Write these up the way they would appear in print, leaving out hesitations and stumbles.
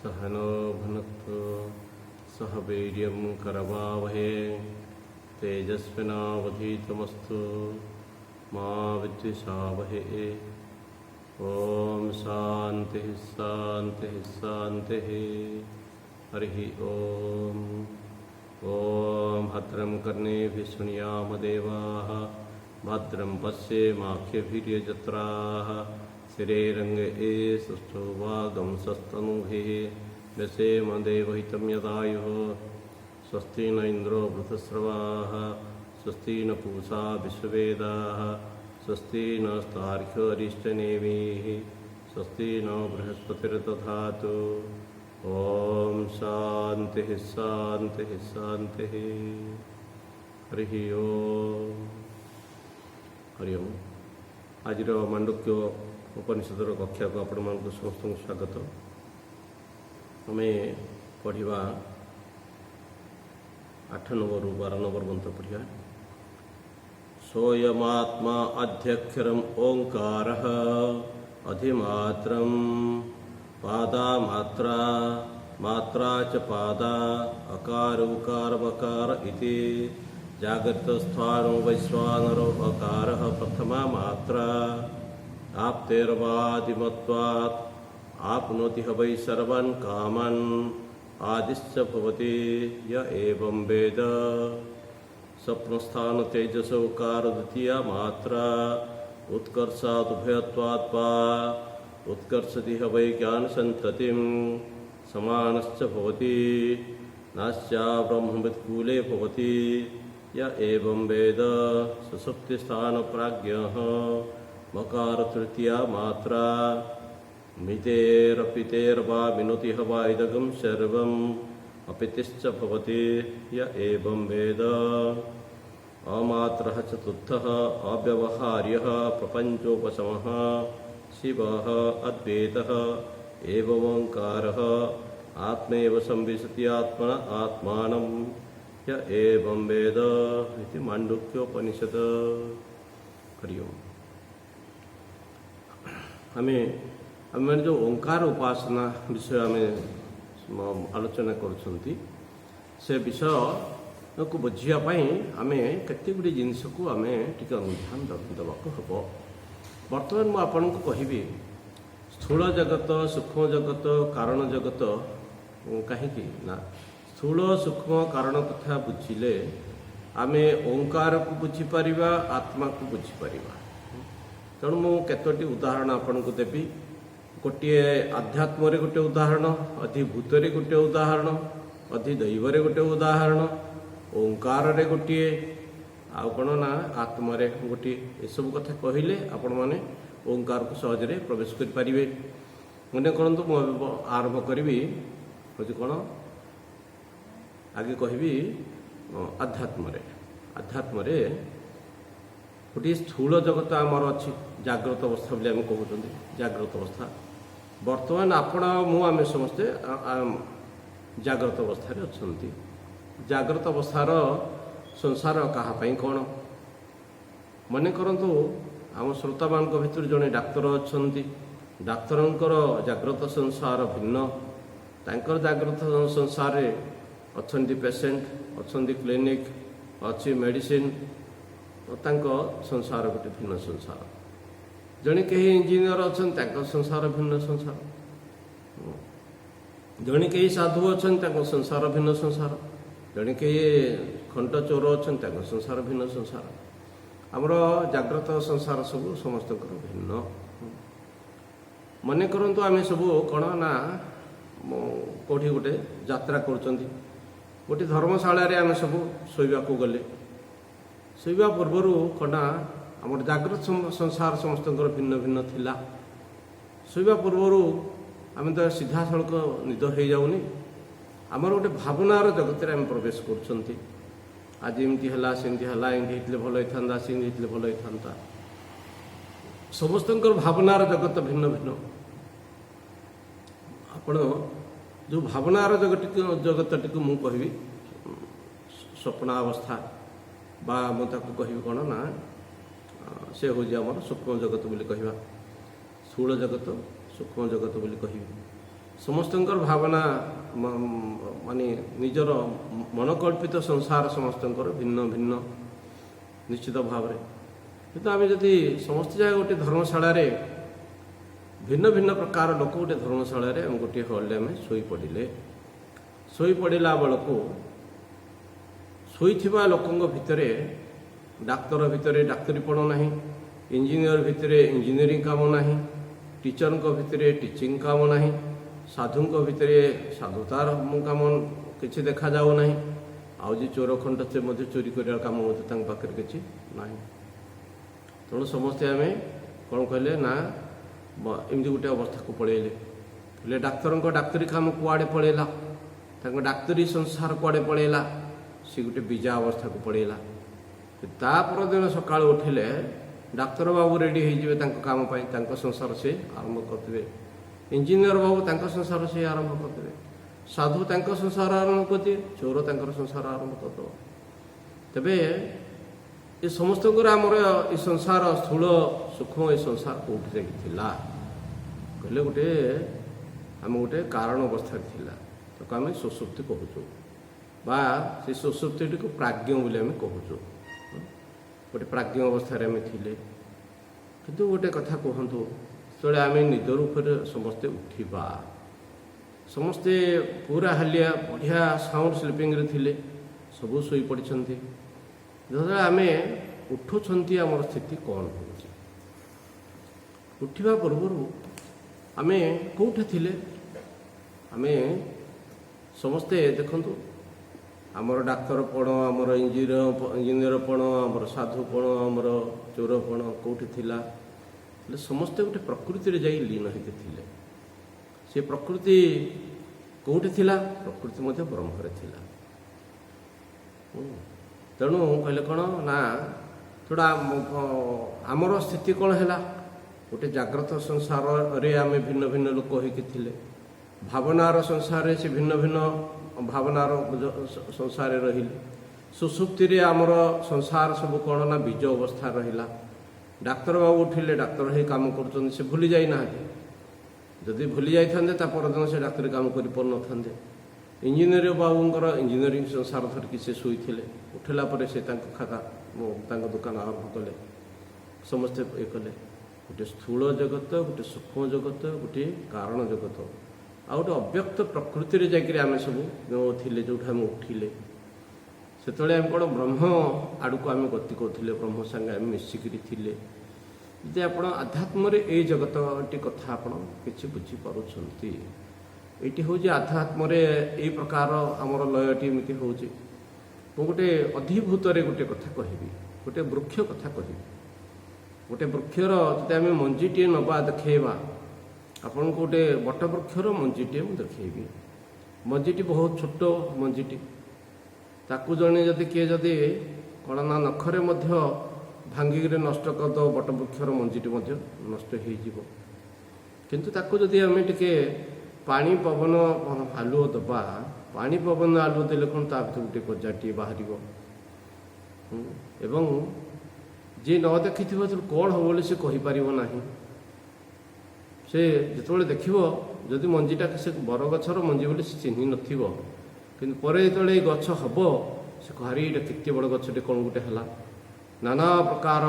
सहनो भुनक्तु सह वीर्यं करवावहे तेजस्विनावधीतमस्तु मा विद्विषावहे। ओम शांति शांति शांति। हरि ओम। ओम भद्रं कर्णेभिः शृणुयाम देवाः भद्रं पश्येमाक्षभिर्यजत्राः स्थिरैरङ्गैः सुष्ठुवागं सस्तनूभिः व्यसेम देवहितं यदायुः। स्वस्ति न इन्द्रो वृद्धश्रवाः स्वस्ति न पूषा विश्ववेदाः स्वस्ति नस्तार्क्ष्यो अरिष्टनेमिः स्वस्ति न बृहस्पतिर्दधातु। ओम शांति शांति शांति। हरि ओम। हरि ओम। आज मांडुक्य उपनिषदर कक्षा को आपण मानक समस्त स्वागत। आम पढ़ा 8 नंबर 12 नंबर मंत्र पढ़ा। सोयमात्मा अध्यक्षरम ओंकारः अधिमात्रम पादा मात्रा मात्रा च पादा अकार उकार वकार इति जागृतस्थानो वैश्वानरो अकारः प्रथमा मात्रा आप्तेर्वादिमत्वात् आप्नोति ह वै सर्वान् कामान् आदिश्च भवति य एवं वेद। स्वप्नस्थान तेजसोकार द्वितीया मात्रा उत्कर्षादुभयत्वात् उत्कर्षति ह वै ज्ञानसन्ततिं समानश्च भवति नास्या ब्रह्मवित्कूले भवति य एवं वेद। सुषुप्तिस्थानप्राज्ञः मकार तृतीया मात्रा मितेरपितेर्वा मिनोति ह वा इदगं सर्वम् अपितिश्च भवति य एवं वेद। अमात्रः चतुर्थः अव्यवहार्यः प्रपञ्चोपशमः शिवः अद्वैतः एवं ओंकारः आत्मैव संविशति आत्मना आत्मानं य एवं वेद इति मांडुक्योपनिषद। हरि ओम। हमें जो ओंकार उपासना विषय आम आलोचना करुछंती से विषय को बुझापी आम केते गुडी जिनस को आम टिके अनुधान देवाक हम। बर्तमान मु आपन को कहबी स्थूल जगत सूक्ष्म जगत कारण जगत कहीं ना स्थूल सूक्ष्म कारण कथा बुझिले आमे ओंकार को बुझीपर आत्मा को बुझीपर। तेणु मु केतोटी उदाहरण आपन को देवी। गोटे आध्यात्म गोटे उदाहरण अधिभूत गोटे उदाहरण अधिदैव गोटे उदाहरण ओंकार गोटे आउ कौन ना आत्मारे गोटे एसबू कथा कहले आपण मैंने ओंकार को सहजरे प्रवेश करें। मन करतु मु आरंभ करी हूँ कौन आगे कहबी आध्यात्म गोटे स्थूल जगत आमर अच्छी जाग्रत अवस्था बोली आम कहते जाग्रत अवस्था। बर्तमान आपण आम समस्ते जाग्रत अवस्था अच्छा। जाग्रत अवस्थार संसार कहापाई कौन मन करतु आम श्रोता मान भर जड़े डाक्तर अच्छा। डाक्तरंकर जाग्रत संसार भिन्न तांकर जाग्रत संसार अच्छा पेसेंट अच्छा क्लिनिक अच्छी मेडिसिन संसार गोटे भिन्न संसार। जड़े कहीं इंजीनियर अच्छा संसार भिन्न संसार। जड़े कहीं साधु अच्छा संसार भिन्न संसार। जड़े कहीं खंड चोर अच्छा संसार भिन्न संसार। आमर जाग्रत संसार सब समस्त भिन्न। मन करतु आम सब कौन ना कौटी गोटे यात्रा कर गोटे धर्मशाला आम सब शोवा को गले शोवा पूर्वर कौन आम जाग्रत संसार समस्त भिन्न भिन्न थिला। शोवा पूर्वर आम तो सीधा सड़क निद हो जाऊनी आमर गोटे भावनार जगत आम प्रवेश कर आज एमती है सेमती है एमती भल होता सेमती भल होता समस्त भावनार जगत भिन्न भिन्न। आपण जो भावनार जगत टी मु कहि स्वप्नावस्था बा मुझे कहि कौन ना से हूँ आम सूक्ष्म जगत बोली कहवा स्थूल जगत सूक्ष्म जगत बोली कहि ସମସ୍ତଙ୍କର ଭାବନା ମାନେ ନିଜର ମନକଳ୍ପିତ ସଂସାର ସମସ୍ତଙ୍କର ଭିନ୍ନ ଭିନ୍ନ ନିଶ୍ଚିତ ଭାବରେ। କିନ୍ତୁ ଆମେ ଯଦି ସମସ୍ତେ ଯାକ ଗୋଟିଏ ଧର୍ମଶାଳାରେ ଭିନ୍ନ ଭିନ୍ନ ପ୍ରକାର ଲୋକ ଗୋଟିଏ ଧର୍ମଶାଳାରେ ଆମେ ଗୋଟିଏ ହଲ୍ରେ ଆମେ ଶୋଇପଡ଼ିଲେ, ଶୋଇପଡ଼ିଲା ବେଳକୁ ଶୋଇଥିବା ଲୋକଙ୍କ ଭିତରେ ଡାକ୍ତର ଭିତରେ ଡାକ୍ତରୀପଣ ନାହିଁ, ଇଞ୍ଜିନିୟର ଭିତରେ ଇଞ୍ଜିନିୟରିଂ କାମ ନାହିଁ, ଟିଚରଙ୍କ ଭିତରେ ଟିଚିଂ କାମ ନାହିଁ, ସାଧୁଙ୍କ ଭିତରେ ସାଧୁତାର କାମ କିଛି ଦେଖାଯାଉ ନାହିଁ, ଆଉ ଯେ ଚୋର ଖଣ୍ଡ ସେ ମଧ୍ୟ ଚୋରି କରିବା କାମ ମଧ୍ୟ ତାଙ୍କ ପାଖରେ କିଛି ନାହିଁ। ତେଣୁ ସମସ୍ତେ ଆମେ କ'ଣ କହିଲେ ନା ଏମିତି ଗୋଟେ ଅବସ୍ଥାକୁ ପଳେଇଲେ। ହେଲେ ଡାକ୍ତରଙ୍କ ଡାକ୍ତରୀ କାମ କୁଆଡ଼େ ପଳେଇଲା, ତାଙ୍କ ଡାକ୍ତରୀ ସଂସାର କୁଆଡ଼େ ପଳେଇଲା, ସେ ଗୋଟେ ବିଜା ଅବସ୍ଥାକୁ ପଳେଇଲା। ତା ପରଦିନ ସକାଳୁ ଉଠିଲେ ଡାକ୍ତର ବାବୁ ରେଡ଼ି ହେଇଯିବେ ତାଙ୍କ କାମ ପାଇଁ, ତାଙ୍କ ସଂସାର ସେ ଆରମ୍ଭ କରିଦେବେ। ଇଞ୍ଜିନିୟର ବାବୁ ତାଙ୍କ ସଂସାର ସେ ଆରମ୍ଭ କରିଦେବେ, ସାଧୁ ତାଙ୍କ ସଂସାର ଆରମ୍ଭ କରିଦିଏ, ଚୋର ତାଙ୍କର ସଂସାର ଆରମ୍ଭ କରିଦେବ। ତେବେ ଏ ସମସ୍ତଙ୍କର ଆମର ଏ ସଂସାର ସ୍ଥୂଳ ସୂକ୍ଷ୍ମ ଏ ସଂସାର କେଉଁଠି ଯାଇକି ଥିଲା କହିଲେ ଆମେ ଗୋଟେ କାରଣ ଅବସ୍ଥାରେ ଥିଲା, ତାକୁ ଆମେ ସୁଷୁପ୍ତି କହୁଛୁ, ବା ସେ ସୁଷୁପ୍ତିଟିକୁ ପ୍ରାଜ୍ଞ ବୋଲି ଆମେ କହୁଛୁ। ଗୋଟେ ପ୍ରାଜ୍ଞ ଅବସ୍ଥାରେ ଆମେ ଥିଲେ। କିନ୍ତୁ ଗୋଟେ କଥା କୁହନ୍ତୁ, ଯେତେବେଳେ ଆମେ ନିଦର ଉପରେ ସମସ୍ତେ ଉଠିବା, ସମସ୍ତେ ପୁରା ହାଲିଆ ବଢ଼ିଆ ସାଉଣ୍ଡ ସ୍ଲିପିଂରେ ଥିଲେ, ସବୁ ଶୋଇପଡ଼ିଛନ୍ତି, ଯେତେବେଳେ ଆମେ ଉଠୁଛନ୍ତି ଆମର ସ୍ଥିତି କ'ଣ ହେଉଛି? ଉଠିବା ପୂର୍ବରୁ ଆମେ କେଉଁଠି ଥିଲେ? ଆମେ ସମସ୍ତେ ଦେଖନ୍ତୁ, ଆମର ଡାକ୍ତରପଣ, ଆମର ଇଞ୍ଜିନିୟରପଣ, ଆମର ସାଧୁପଣ, ଆମର ଚୋରପଣ କେଉଁଠି ଥିଲା? ହେଲେ ସମସ୍ତେ ଗୋଟେ ପ୍ରକୃତିରେ ଯାଇ ଲୀନ ହେଇକି ଥିଲେ। ସେ ପ୍ରକୃତି କେଉଁଠି ଥିଲା? ପ୍ରକୃତି ମଧ୍ୟ ବ୍ରହ୍ମରେ ଥିଲା। ତେଣୁ କହିଲେ କ'ଣ ନା ଯୋଉଟା ଆମର ସ୍ଥିତି କ'ଣ ହେଲା? ଗୋଟେ ଜାଗ୍ରତ ସଂସାରରେ ଆମେ ଭିନ୍ନ ଭିନ୍ନ ଲୋକ ହେଇକି ଥିଲେ, ଭାବନାର ସଂସାରରେ ସେ ଭିନ୍ନ ଭିନ୍ନ ଭାବନାର ସଂସାରରେ ରହିଲେ, ସୁଷୁପ୍ତିରେ ଆମର ସଂସାର ସବୁ କ'ଣ ନା ବୀଜ ଅବସ୍ଥା ରହିଲା। ଡାକ୍ତର ବାବୁ ଉଠିଲେ, ଡାକ୍ତର ହେଇ କାମ କରୁଛନ୍ତି, ସେ ଭୁଲି ଯାଇନାହାନ୍ତି। ଯଦି ଭୁଲି ଯାଇଥାନ୍ତେ ତା ପରଦିନ ସେ ଡାକ୍ତରୀ କାମ କରିପାରୁନଥାନ୍ତେ। ଇଞ୍ଜିନିୟର ବାବୁଙ୍କର ଇଞ୍ଜିନିୟରିଂ ସଂସାର ଧରିକି ସେ ଶୋଇଥିଲେ, ଉଠିଲା ପରେ ସେ ତାଙ୍କ ଖାତା ତାଙ୍କ ଦୋକାନ ଆରମ୍ଭ କଲେ, ସମସ୍ତେ ଇଏ କଲେ। ଗୋଟେ ସ୍ଥୂଳ ଜଗତ, ଗୋଟେ ସୂକ୍ଷ୍ମ ଜଗତ, ଗୋଟିଏ କାରଣ ଜଗତ, ଆଉ ଗୋଟେ ଅବ୍ୟକ୍ତ ପ୍ରକୃତିରେ ଯାଇକରି ଆମେ ସବୁ ଥିଲେ। ଯେଉଁଠି ଆମେ ଉଠିଲେ ସେତେବେଳେ ଆମେ କ'ଣ ବ୍ରହ୍ମ ଆଡ଼କୁ ଆମେ ଗତି କରୁଥିଲେ, ବ୍ରହ୍ମ ସାଙ୍ଗେ ଆମେ ମିଶିକିରି ଥିଲେ। ଯଦି ଆପଣ ଆଧ୍ୟାତ୍ମରେ ଏଇ ଜଗତଟି କଥା ଆପଣ କିଛି ବୁଝିପାରୁଛନ୍ତି, ଏଇଠି ହେଉଛି ଆଧ୍ୟାତ୍ମରେ ଏଇ ପ୍ରକାର ଆମର ଲୟଟି ଏମିତି ହେଉଛି। ମୁଁ ଗୋଟେ ଅଧିଭୂତରେ ଗୋଟେ କଥା କହିବି, ଗୋଟେ ବୃକ୍ଷ କଥା କହିବି। ଗୋଟେ ବୃକ୍ଷର ଯଦି ଆମେ ମଞ୍ଜିଟିଏ ନେବା ଦେଖେଇବା, ଆପଣଙ୍କୁ ଗୋଟେ ବଟବୃକ୍ଷର ମଞ୍ଜିଟିଏ ମୁଁ ଦେଖେଇବି। ମଞ୍ଜିଟି ବହୁତ ଛୋଟ ମଞ୍ଜିଟି, ତାକୁ ଜଣେ ଯଦି କିଏ ଯଦି କ'ଣ ନା ନଖରେ ମଧ୍ୟ ଭାଙ୍ଗିକିରି ନଷ୍ଟ କରିଦେବ, ବଟବୃକ୍ଷର ମଞ୍ଜିଟି ମଧ୍ୟ ନଷ୍ଟ ହେଇଯିବ। କିନ୍ତୁ ତାକୁ ଯଦି ଆମେ ଟିକେ ପାଣି ପବନ ଆଲୁଅ ଦେବା, ପାଣି ପବନ ଆଲୁଅ ଦେଲେ କ'ଣ ତା ଭିତରୁ ଗୋଟେ ଗଜାଟିଏ ବାହାରିବ। ଏବଂ ଯିଏ ନ ଦେଖିଥିବ ସେତେବେଳେ କ'ଣ ହେବ ବୋଲି ସେ କହିପାରିବ ନାହିଁ। ସେ ଯେତେବେଳେ ଦେଖିବ, ଯଦି ମଞ୍ଜିଟା ସେ ବରଗଛର ମଞ୍ଜି ବୋଲି ସେ ଚିହ୍ନି ନଥିବ, କିନ୍ତୁ ପରେ ଯେତେବେଳେ ଏଇ ଗଛ ହେବ, ସେ ଭାରି ଏଇଟା କେତେ ବଡ଼ ଗଛଟେ କ'ଣ ଗୋଟେ ହେଲା, ନାନା ପ୍ରକାର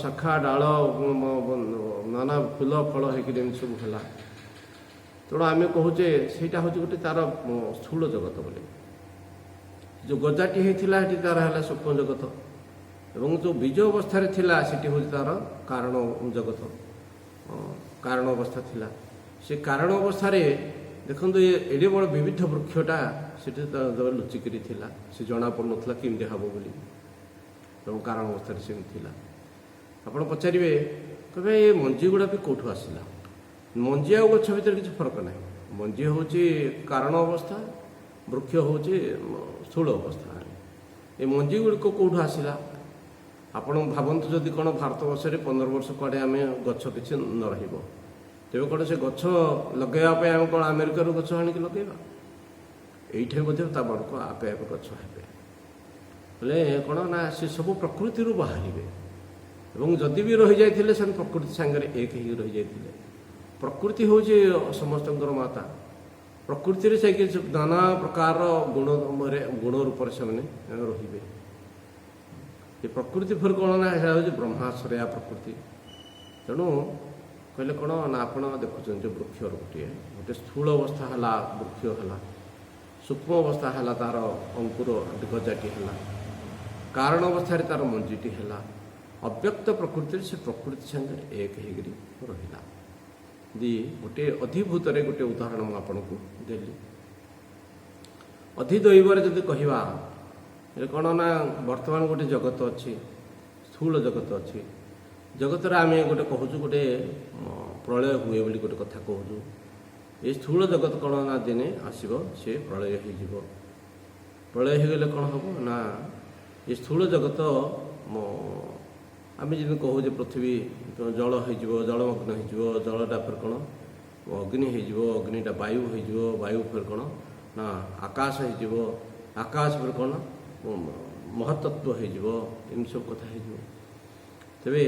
ଶାଖା ଡାଳ ନାନା ଫୁଲ ଫଳ ହେଇକି ଯେମିତି ସବୁ ହେଲା। ତେଣୁ ଆମେ କହୁଛେ ସେଇଟା ହେଉଛି ଗୋଟେ ତା'ର ସ୍ଥୂଳ ଜଗତ ବୋଲି। ଯେଉଁ ଗଜାଟି ହେଇଥିଲା ସେଠି ତା'ର ହେଲା ସୂକ୍ଷ୍ମ ଜଗତ, ଏବଂ ଯେଉଁ ବୀଜ ଅବସ୍ଥାରେ ଥିଲା ସେଠି ହେଉଛି ତା'ର କାରଣ ଜଗତ, କାରଣ ଅବସ୍ଥା ଥିଲା। ସେ କାରଣ ଅବସ୍ଥାରେ ଦେଖନ୍ତୁ ଏଡ଼େ ବଡ଼ ବିବିଧ ବୃକ୍ଷଟା ସେଠି ଲୁଚିକିରି ଥିଲା, ସେ ଜଣାପଡ଼ୁନଥିଲା କେମିତି ହେବ ବୋଲି। ଏବଂ କାରଣ ଅବସ୍ଥାରେ ସେମିତି ଥିଲା। ଆପଣ ପଚାରିବେ, କହିବେ ଏ ମଞ୍ଜି ଗୁଡ଼ା ବି କେଉଁଠୁ ଆସିଲା? ମଞ୍ଜି ଆଉ ଗଛ ଭିତରେ କିଛି ଫରକ ନାହିଁ। ମଞ୍ଜି ହେଉଛି କାରଣ ଅବସ୍ଥା, ବୃକ୍ଷ ହେଉଛି ସ୍ଥୂଳ ଅବସ୍ଥା। ଏ ମଞ୍ଜି ଗୁଡ଼ିକ କେଉଁଠୁ ଆସିଲା? ଆପଣ ଭାବନ୍ତୁ, ଯଦି କ'ଣ ଭାରତବର୍ଷରେ 15 ବର୍ଷ କୁଆଡ଼େ ଆମେ ଗଛ କିଛି ନ ରହିବ, ତେବେ କ'ଣ ସେ ଗଛ ଲଗାଇବା ପାଇଁ ଆମେ କ'ଣ ଆମେରିକାରୁ ଗଛ ଆଣିକି ଲଗାଇବା? ଏଇଠି ମଧ୍ୟ ତା ବଡ଼କୁ ଆପେ ଆପେ ଗଛ ହେବେ। ହେଲେ କ'ଣ ନା ସେ ସବୁ ପ୍ରକୃତିରୁ ବାହାରିବେ, ଏବଂ ଯଦି ବି ରହିଯାଇଥିଲେ ସେମାନେ ପ୍ରକୃତି ସାଙ୍ଗରେ ଏକ ହେଇକି ରହିଯାଇଥିଲେ। ପ୍ରକୃତି ହେଉଛି ସମସ୍ତଙ୍କର ମାତା, ପ୍ରକୃତିରେ ଯାଇକି ନାନା ପ୍ରକାର ଗୁଣ ରୂପରେ ସେମାନେ ରହିବେ। ଏ ପ୍ରକୃତି ଫେର କ'ଣ ନା ଏହା ହେଉଛି ବ୍ରହ୍ମାଶ୍ରୟା ପ୍ରକୃତି। ତେଣୁ କହିଲେ କ'ଣ ନା ଆପଣ ଦେଖୁଛନ୍ତି ଯେଉଁ ବୃକ୍ଷର ଗୋଟେ ସ୍ଥୂଳ ଅବସ୍ଥା ହେଲା ବୃକ୍ଷ ହେଲା, ସୂକ୍ଷ୍ମ ଅବସ୍ଥା ହେଲା ତା'ର ଅଙ୍କୁର ଗଜାଟି ହେଲା, କାରଣ ଅବସ୍ଥାରେ ତା'ର ମଞ୍ଜିଟି ହେଲା, ଅବ୍ୟକ୍ତ ପ୍ରକୃତିରେ ସେ ପ୍ରକୃତି ସାଙ୍ଗରେ ଏକ ହେଇକରି ରହିଲା। ଗୋଟେ ଅଧିଭୂତରେ ଗୋଟେ ଉଦାହରଣ ମୁଁ ଆପଣଙ୍କୁ ଦେଲି। ଅଧିଦୈବରେ ଯଦି କହିବା ହେଲେ କ'ଣ ନା ବର୍ତ୍ତମାନ ଗୋଟେ ଜଗତ ଅଛି, ସ୍ଥୂଳ ଜଗତ ଅଛି। ଜଗତରେ ଆମେ ଗୋଟେ କହୁଛୁ ଗୋଟେ ପ୍ରଳୟ ହୁଏ ବୋଲି ଗୋଟେ କଥା କହୁଛୁ। ଏ ସ୍ଥୂଳ ଜଗତ କ'ଣ ନା ଦିନେ ଆସିବ, ସେ ପ୍ରଳୟ ହେଇଯିବ। ପ୍ରଳୟ ହେଇଗଲେ କ'ଣ ହେବ ନା ଏ ସ୍ଥୂଳ ଜଗତ ଆମେ ଯେମିତି କହୁଛେ ପୃଥିବୀ ଜଳ ହେଇଯିବ, ଜଳମଗ୍ନ ହେଇଯିବ, ଜଳଟା ଫେର କ'ଣ ଅଗ୍ନି ହେଇଯିବ, ଅଗ୍ନିଟା ବାୟୁ ହେଇଯିବ, ବାୟୁ ଫେର କ'ଣ ନା ଆକାଶ ହେଇଯିବ, ଆକାଶ ଫେର କ'ଣ ମହତ୍ତତ୍ଵ ହେଇଯିବ, ଏମିତି ସବୁ କଥା ହେଇଯିବ। ତେବେ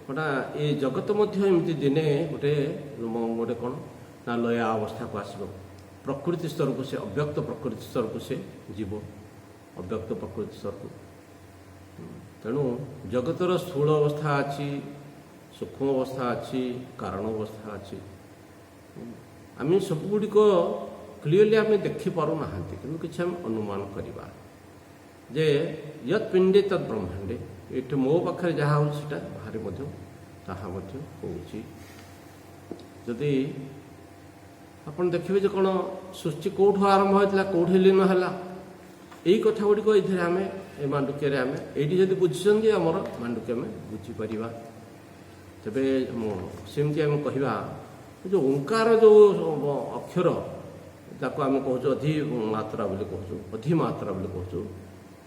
କ'ଣ ଏ ଜଗତ ମଧ୍ୟ ଏମିତି ଦିନେ ଗୋଟେ କ'ଣ ନା ଲୟ ଅବସ୍ଥାକୁ ଆସିବ। ପ୍ରକୃତି ସ୍ତରକୁ ସେ ଅବ୍ୟକ୍ତ ପ୍ରକୃତି ସ୍ତରକୁ ସେ ଯିବ, ଅବ୍ୟକ୍ତ ପ୍ରକୃତି ସ୍ତରକୁ। ତେଣୁ ଜଗତର ସ୍ଥୂଳ ଅବସ୍ଥା ଅଛି, ସୂକ୍ଷ୍ମ ଅବସ୍ଥା ଅଛି, କାରଣ ଅବସ୍ଥା ଅଛି। ଆମେ ସବୁଗୁଡ଼ିକ କ୍ଲିଅରଲି ଆମେ ଦେଖିପାରୁନାହାନ୍ତି, କିନ୍ତୁ କିଛି ଆମେ ଅନୁମାନ କରିବା ଯେ ୟତ୍ ପିଣ୍ଡେ ତତ୍ ବ୍ରହ୍ମାଣ୍ଡେ। ଏଠି ମୋ ପାଖରେ ଯାହା ହେଉଛି ସେଟା ବାହାରେ ମଧ୍ୟ ତାହା ମଧ୍ୟ ହେଉଛି। ଯଦି ଆପଣ ଦେଖିବେ ଯେ କ'ଣ ସୃଷ୍ଟି କେଉଁଠୁ ଆରମ୍ଭ ହୋଇଥିଲା, କେଉଁଠି ଲୀନ ହେଲା, ଏଇ କଥା ଗୁଡ଼ିକ ଏଥିରେ ଆମେ ଏ ମାଣ୍ଡୁକ୍ୟରେ ଆମେ ଏଇଠି ଯଦି ବୁଝିଛନ୍ତି ଆମର ମାଣ୍ଡୁକ୍ୟ ଆମେ ବୁଝିପାରିବା। ତେବେ ସେମିତି ଆମେ କହିବା ଯେଉଁ ଓଙ୍କାର ଯେଉଁ ଅକ୍ଷର ତାକୁ ଆମେ କହୁଛୁ ଅଧିମାତ୍ରା ବୋଲି କହୁଛୁ, ଅଧିମାତ୍ରା ବୋଲି କହୁଛୁ,